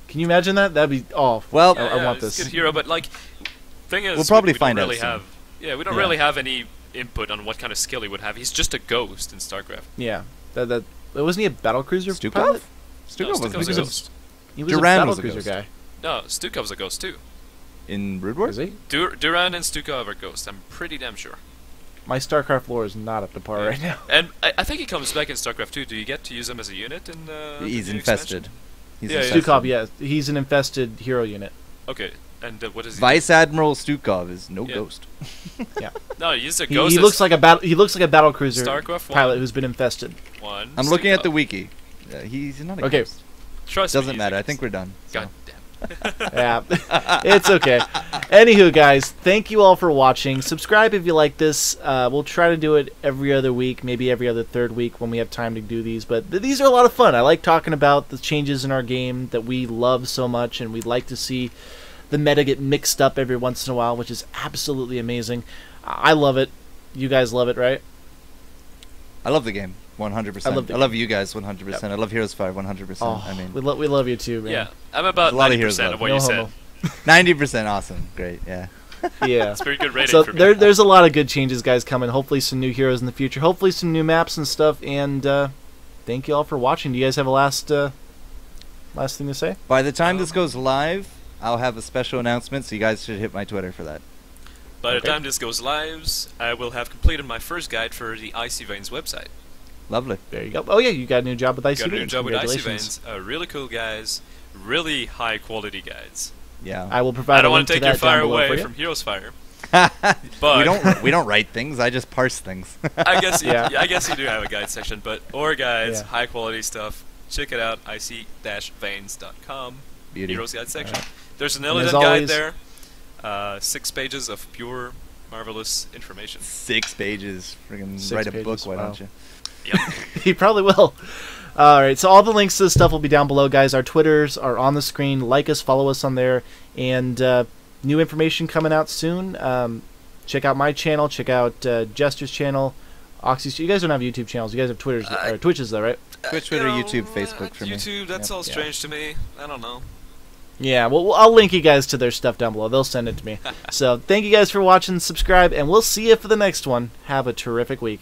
can you imagine that? That'd be Well, I want it's this. Good hero, but like, thing is, We'll probably we find don't out really soon. have. Yeah, we don't really have any input on what kind of skill he would have. He's just a ghost in StarCraft. Yeah, that wasn't he a battlecruiser Stukov? pilot? Stukov No, was Stukov's a a ghost. ghost. He was Duran a was a battlecruiser ghost. guy. No, Stukov's a ghost too. In Brood War? Is he? Duran and Stukov are ghosts. I'm pretty damn sure. My StarCraft lore is not up to par right now. And I think he comes back in StarCraft 2. Do you get to use him as a unit in He's the new infested. expansion? He's Yeah, infested. Stukov, yeah, he's an infested hero unit. Okay, and what is he? Vice Admiral Stukov is no Yeah. ghost. No, he's a He ghost. looks like a battlecruiser StarCraft pilot 1. who's been infested. One. I'm looking at the Stukov. wiki. He's not a Okay. ghost. Trust me, Doesn't he's matter. a I think ghost. we're done. so. God damn. Yeah, it's okay. Anywho, guys, thank you all for watching. Subscribe if you like this. We'll try to do it every other week, maybe every other third week when we have time to do these. But these are a lot of fun. I like talking about the changes in our game that we love so much, and we'd like to see the meta get mixed up every once in a while, which is absolutely amazing. I love it. You guys love it, right? I love the game. 100%. I love the I love you guys 100%. I love Heroes 5 100%. Oh, I mean, we love you too, man. Yeah, I'm about a lot of heroes 90% love. of what No you homo. said. 90% awesome. Great. Yeah. Yeah. It's a very good rating So for me. there's a lot of good changes, guys, coming. Hopefully some new heroes in the future. Hopefully some new maps and stuff. And thank you all for watching. Do you guys have a last thing to say? By the time this goes live, I'll have a special announcement, so you guys should hit my Twitter for that. By the Okay. time this goes live, I will have completed my first guide for the Icy Veins website. Lovely. There you go. Oh yeah, you got a new job with Icy Got a new Veins. job with Icy Congratulations. Veins. Really cool guys. Really high quality guides. Yeah. I will provide I don't a link want to take your that down fire below for away you. from Heroes Fire, but we don't write things. I just parse things. I guess Yeah. I guess you do have a guide section, but or guides, Yeah. high quality stuff. Check it out, icy-veins.com. Beauty. Heroes guide section. Alright. There's an And Illidan as guide always- there. 6 pages of pure, marvelous information. 6 pages. Friggin' 6 write a pages, book, why wow. don't you? Yep. He probably will. All right, so all the links to this stuff will be down below, guys. Our Twitters are on the screen. Like us, follow us on there, and new information coming out soon. Check out my channel. Check out Jester's channel. Oxy's. You guys don't have YouTube channels. You guys have Twitters or Twitches, though, right? Twitch, Twitter, YouTube, Facebook for me. YouTube, that's Yep. all strange to me. I don't know. Yeah, well, I'll link you guys to their stuff down below. They'll send it to me. So thank you guys for watching. Subscribe, and we'll see you for the next one. Have a terrific week.